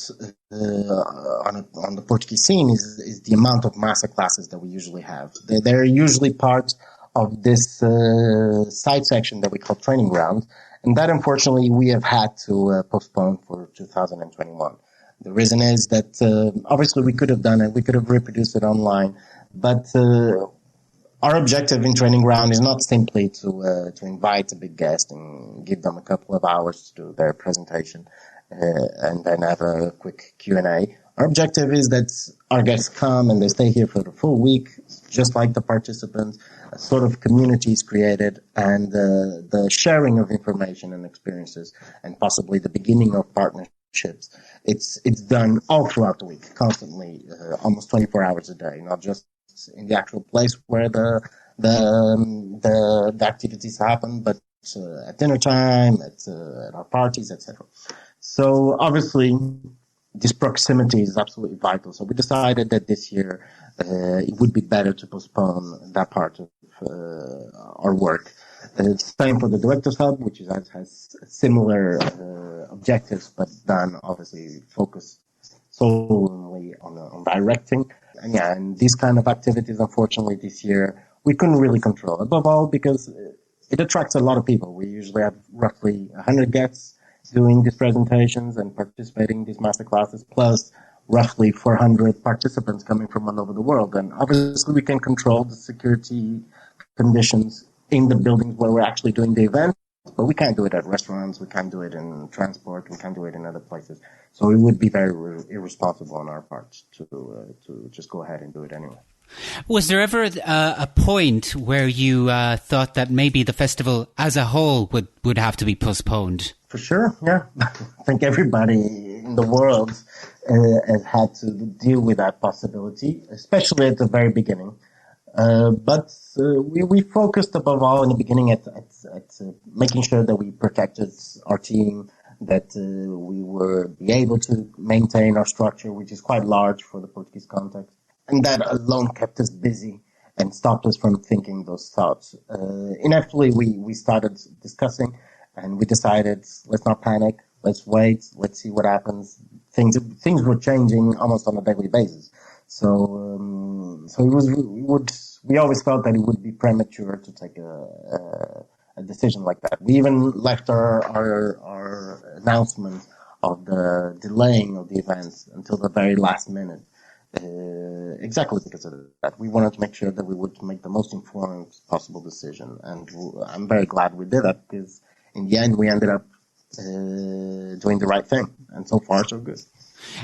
Speaker 12: on the Portuguese scene is the amount of master classes that we usually have. They're usually part of this side section that we call training ground, and that unfortunately we have had to postpone for 2021. The reason is that obviously we could have done it, we could have reproduced it online, but our objective in Training Ground is not simply to invite a big guest and give them a couple of hours to do their presentation and then have a quick Q&A. Our objective is that our guests come and they stay here for the full week, just like the participants. A sort of community is created, and the sharing of information and experiences, and possibly the beginning of partnerships. It's done all throughout the week, constantly, almost 24 hours a day, not just in the actual place where the activities happen, but at dinner time, at our parties, etc. So obviously, this proximity is absolutely vital. So we decided that this year it would be better to postpone that part of our work. Same for the Directors Hub, which has similar objectives, but done obviously focused solely on directing. And these kind of activities, unfortunately, this year, we couldn't really control. Above all, because it attracts a lot of people. We usually have roughly 100 guests doing these presentations and participating in these master classes, plus roughly 400 participants coming from all over the world. And obviously we can control the security conditions in the buildings where we're actually doing the event, but we can't do it at restaurants, we can't do it in transport, we can't do it in other places. So it would be very irresponsible on our part to just go ahead and do it anyway.
Speaker 3: Was there ever a point where you thought that maybe the festival as a whole would have to be postponed?
Speaker 12: For sure, yeah. I think everybody in the world has had to deal with that possibility, especially at the very beginning. But we focused above all in the beginning at making sure that we protected our team, that we were be able to maintain our structure, which is quite large for the Portuguese context. And that alone kept us busy and stopped us from thinking those thoughts. Inevitably, we started discussing, and we decided, let's not panic, let's wait, let's see what happens. Things were changing almost on a daily basis. So we always felt that it would be premature to take a decision like that. We even left our announcement of the delaying of the events until the very last minute. Exactly because of that. We wanted to make sure that we would make the most informed possible decision. And I'm very glad we did that, because in the end we ended up doing the right thing. And so far, so good.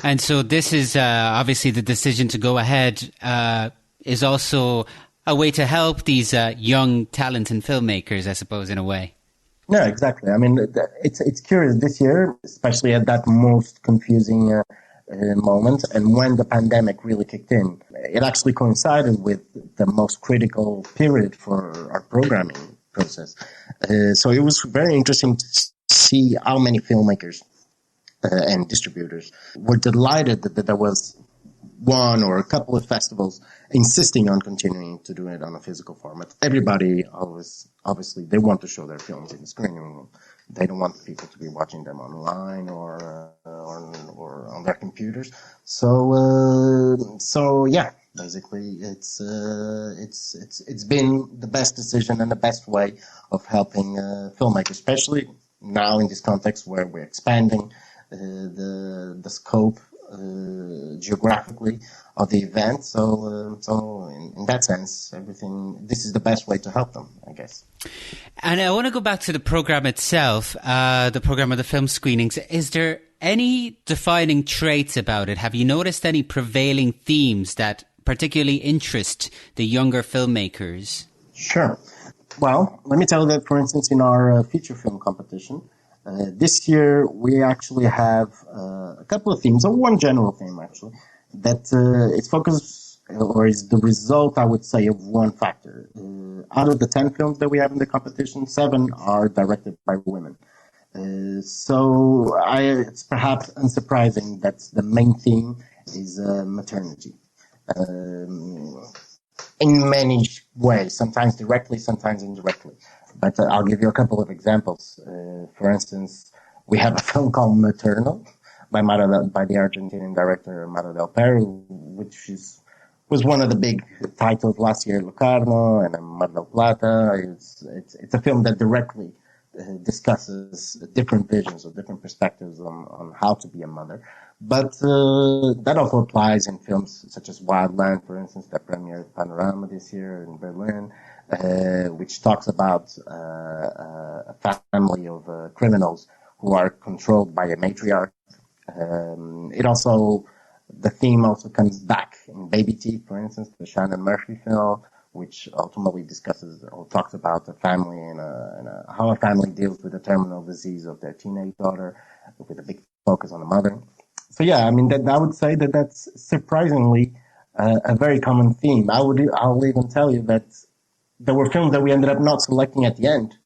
Speaker 3: And so this is obviously the decision to go ahead is also a way to help these young talent and filmmakers, I suppose, in a way.
Speaker 12: Yeah, exactly. I mean, it's curious this year, especially at that most confusing moment, and when the pandemic really kicked in, it actually coincided with the most critical period for our programming process. So it was very interesting to see how many filmmakers and distributors were delighted that there was one or a couple of festivals insisting on continuing to do it on a physical format. Everybody obviously they want to show their films in the screening room. They don't want people to be watching them online or on their computers. So yeah, basically it's been the best decision and the best way of helping filmmakers, especially now in this context where we're expanding the scope geographically of the event. So in that sense, this is the best way to help them, I guess.
Speaker 3: And I want to go back to the program itself, the program of the film screenings. Is there any defining traits about it? Have you noticed any prevailing themes that particularly interest the younger filmmakers?
Speaker 12: Sure. Well, let me tell you that, for instance, in our feature film competition, this year we actually have a couple of themes, or one general theme actually, that it's focused, or is the result, I would say, of one factor. Out of the 10 films that we have in the competition, 7 are directed by women. So it's perhaps unsurprising that the main theme is maternity. In many ways, sometimes directly, sometimes indirectly. But I'll give you a couple of examples. For instance, we have a film called Maternal by the Argentinian director Mario del Perro, which was one of the big titles last year, Locarno and Mar del Plata. It's a film that directly discusses different visions or different perspectives on how to be a mother. But that also applies in films such as Wildland, for instance, that premiered Panorama this year in Berlin, which talks about a family of criminals who are controlled by a matriarch. The theme also comes back in Baby Teeth, for instance, the Shannon Murphy film, which ultimately discusses or talks about a family and how a family deals with the terminal disease of their teenage daughter, with a big focus on the mother. So yeah, I mean, I would say that that's surprisingly a very common theme. I'll even tell you that there were films that we ended up not selecting at the end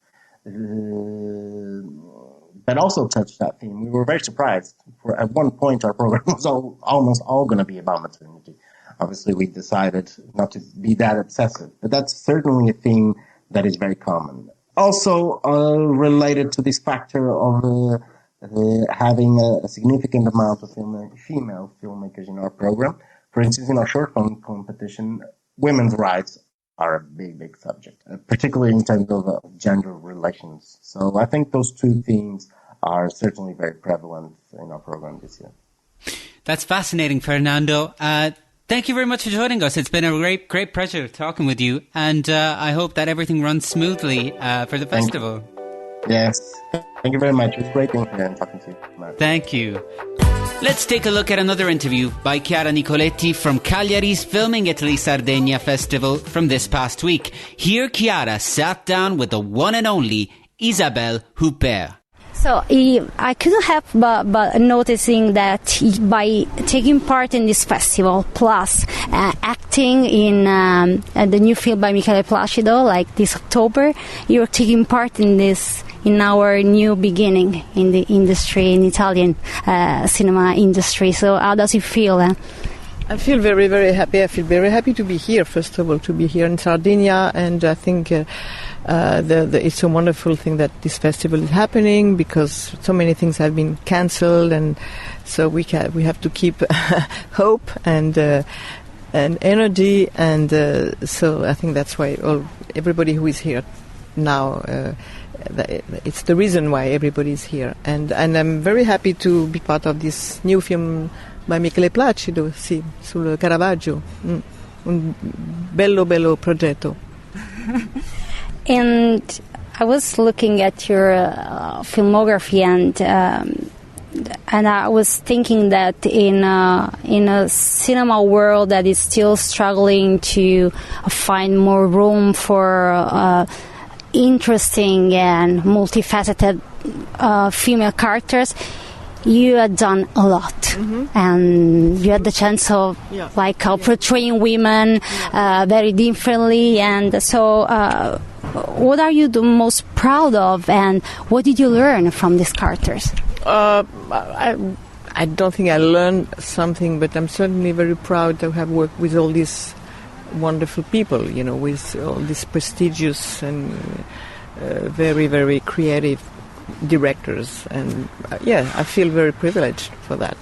Speaker 12: that also touched that theme. We were very surprised. At one point, our program was almost all going to be about maternity. Obviously, we decided not to be that obsessive, but that's certainly a theme that is very common. Also, related to this factor of having a significant amount of female filmmakers in our program. For instance, in our short film competition, women's rights are a big subject, particularly in terms of gender relations. So I think those two themes are certainly very prevalent in our program this year.
Speaker 3: That's fascinating, Fernando. Thank you very much for joining us. It's been a great pleasure talking with you, and I hope that everything runs smoothly for the festival.
Speaker 12: Yes. Thank you very much. It was great being here and talking to you, Matt.
Speaker 3: Thank you. Let's take a look at another interview by Chiara Nicoletti from Cagliari's Filming Italy Sardegna Festival from this past week. Here Chiara sat down with the one and only Isabelle Huppert.
Speaker 9: So I couldn't help but noticing that by taking part in this festival, plus acting in the new film by Michele Placido, like this October, you're taking part in our new beginning in the industry, in Italian cinema industry. So how does it feel?
Speaker 2: I feel very, very happy. I feel very happy to be here, first of all, to be here in Sardinia, and I think it's a wonderful thing that this festival is happening, because so many things have been cancelled, and so we have to keep hope and energy, and so I think that's why everybody who is here now, it's the reason why everybody is here, and I'm very happy to be part of this new film by Michele Placido, sì, sul Caravaggio, un bello progetto.
Speaker 9: And I was looking at your filmography, and I was thinking that in a cinema world that is still struggling to find more room for interesting and multifaceted female characters, you had done a lot, and you had the chance of portraying women very differently. And so, what are you the most proud of, and what did you learn from these characters?
Speaker 2: I don't think I learned something, but I'm certainly very proud to have worked with all these wonderful people, with all these prestigious and very, very creative directors, and I feel very privileged for that.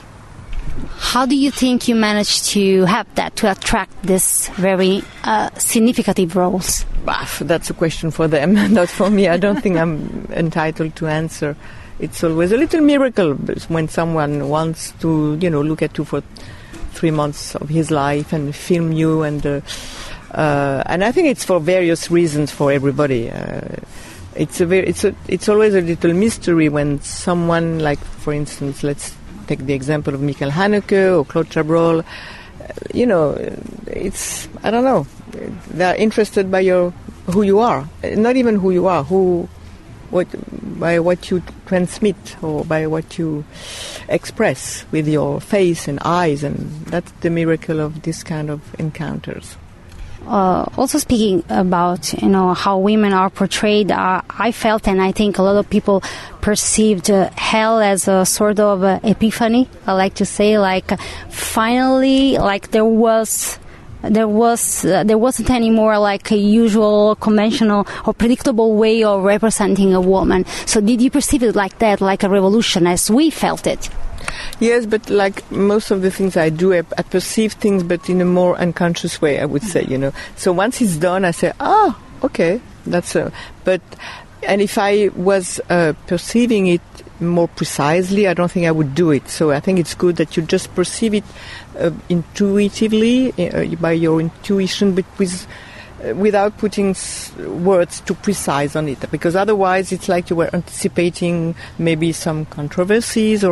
Speaker 9: How do you think you managed to have that, to attract this very significant roles?
Speaker 2: That's a question for them, not for me. I don't think I'm entitled to answer. It's always a little miracle when someone wants to, look at you for 3 months of his life and film you, and I think it's for various reasons for everybody. It's always a little mystery when someone, like, for instance, let's take the example of Michael Haneke or Claude Chabrol. It's, I don't know, they're interested by who you are, not even who you are, by what you transmit or by what you express with your face and eyes, and that's the miracle of this kind of encounters.
Speaker 9: Also speaking about how women are portrayed, I felt, and I think a lot of people perceived hell as a sort of epiphany. I like to say, like, finally, like there wasn't any more like a usual, conventional or predictable way of representing a woman. So did you perceive it like that, like a revolution, as we felt it?
Speaker 2: Yes, but like most of the things I do, I perceive things, but in a more unconscious way, I would say, So once it's done, I say, okay, that's and if I was perceiving it more precisely, I don't think I would do it. So I think it's good that you just perceive it intuitively, by your intuition, but without putting words too precise on it, because otherwise it's like you were anticipating maybe some controversies,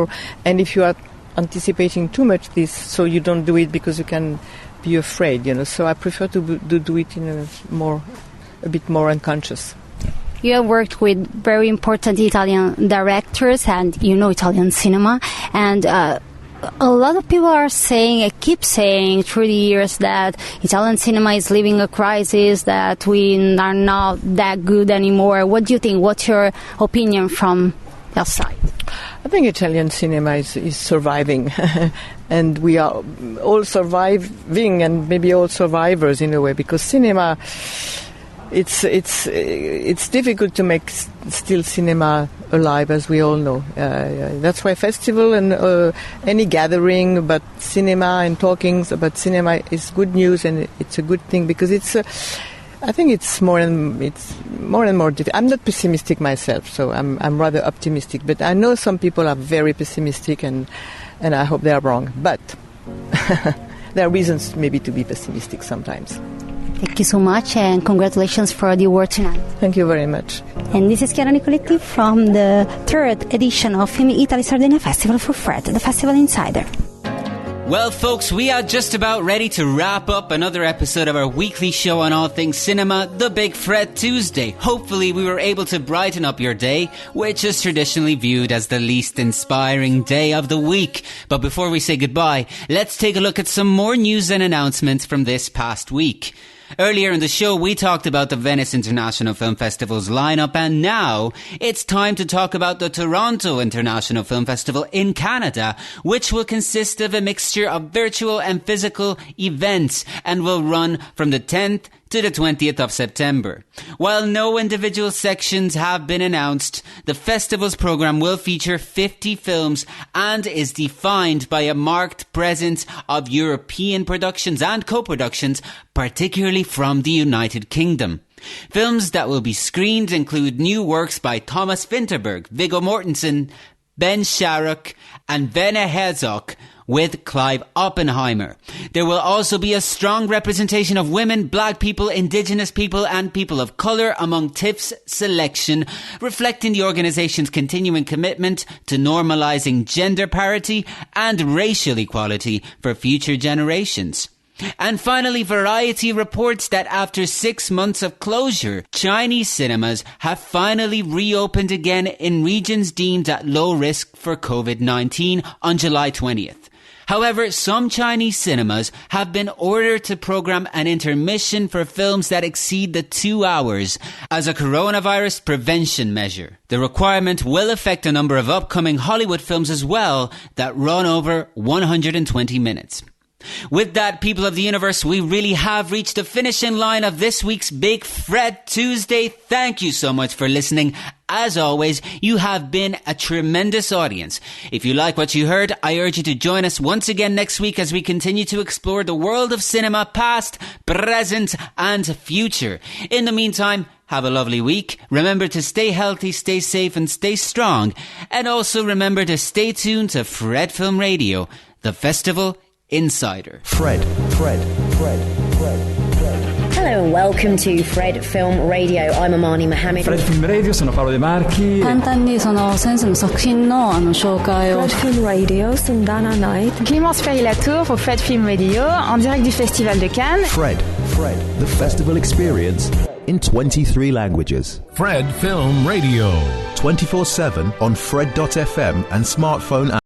Speaker 2: and if you are anticipating too much this, so you don't do it because you can be afraid, So I prefer to do it in a bit more unconscious.
Speaker 9: You have worked with very important Italian directors, and Italian cinema, and a lot of people keep saying through the years that Italian cinema is living a crisis, that we are not that good anymore. What do you think? What's your opinion from your side?
Speaker 2: I think Italian cinema is surviving, and we are all surviving, and maybe all survivors in a way, because cinema, it's difficult to make still cinema alive, as we all know. That's why festival and any gathering about cinema and talkings about cinema is good news, and it's a good thing, because I think it's more and more difficult. I'm not pessimistic myself, so I'm rather optimistic. But I know some people are very pessimistic, and I hope they are wrong. But there are reasons maybe to be pessimistic sometimes.
Speaker 9: Thank you so much, and congratulations for the award tonight.
Speaker 2: Thank you very much.
Speaker 9: And this is Chiara Nicoletti from the 3rd edition of Filming Italy Sardegna Festival for Fred, the Festival Insider.
Speaker 3: Well, folks, we are just about ready to wrap up another episode of our weekly show on all things cinema, The Big Fred Tuesday. Hopefully we were able to brighten up your day, which is traditionally viewed as the least inspiring day of the week. But before we say goodbye, let's take a look at some more news and announcements from this past week. Earlier in the show, we talked about the Venice International Film Festival's lineup, and now it's time to talk about the Toronto International Film Festival in Canada, which will consist of a mixture of virtual and physical events and will run from the 10th to the 20th of September. While no individual sections have been announced, the festival's program will feature 50 films and is defined by a marked presence of European productions and co-productions, particularly from the United Kingdom. Films that will be screened include new works by Thomas Vinterberg, Viggo Mortensen, Ben Sharrock and Werner Herzog, with Clive Oppenheimer. There will also be a strong representation of women, black people, indigenous people and people of colour among TIFF's selection, reflecting the organisation's continuing commitment to normalising gender parity and racial equality for future generations. And finally, Variety reports that after 6 months of closure, Chinese cinemas have finally reopened again in regions deemed at low risk for COVID-19 on July 20th. However, some Chinese cinemas have been ordered to program an intermission for films that exceed the 2 hours as a coronavirus prevention measure. The requirement will affect a number of upcoming Hollywood films as well that run over 120 minutes. With that, people of the universe, we really have reached the finishing line of this week's Big Fred Tuesday. Thank you so much for listening. As always, you have been a tremendous audience. If you like what you heard, I urge you to join us once again next week as we continue to explore the world of cinema, past, present and future. In the meantime, have a lovely week. Remember to stay healthy, stay safe and stay strong. And also remember to stay tuned to Fred Film Radio, the Festival Insider.
Speaker 7: Fred.
Speaker 13: Hello and welcome to Fred Film Radio. I'm Amani Mohammed.
Speaker 14: Fred Film Radio, sono Paolo De Marchi.
Speaker 5: 簡単にその先生の作品の紹介を
Speaker 15: Fred Film Radio, sono Dana Knight.
Speaker 4: Clémence Ferry-Latour pour Fred Film Radio, en direct du Festival de Cannes.
Speaker 7: Fred, the festival experience in 23 languages.
Speaker 16: Fred Film Radio.
Speaker 7: 24/7 on Fred.fm and smartphone app.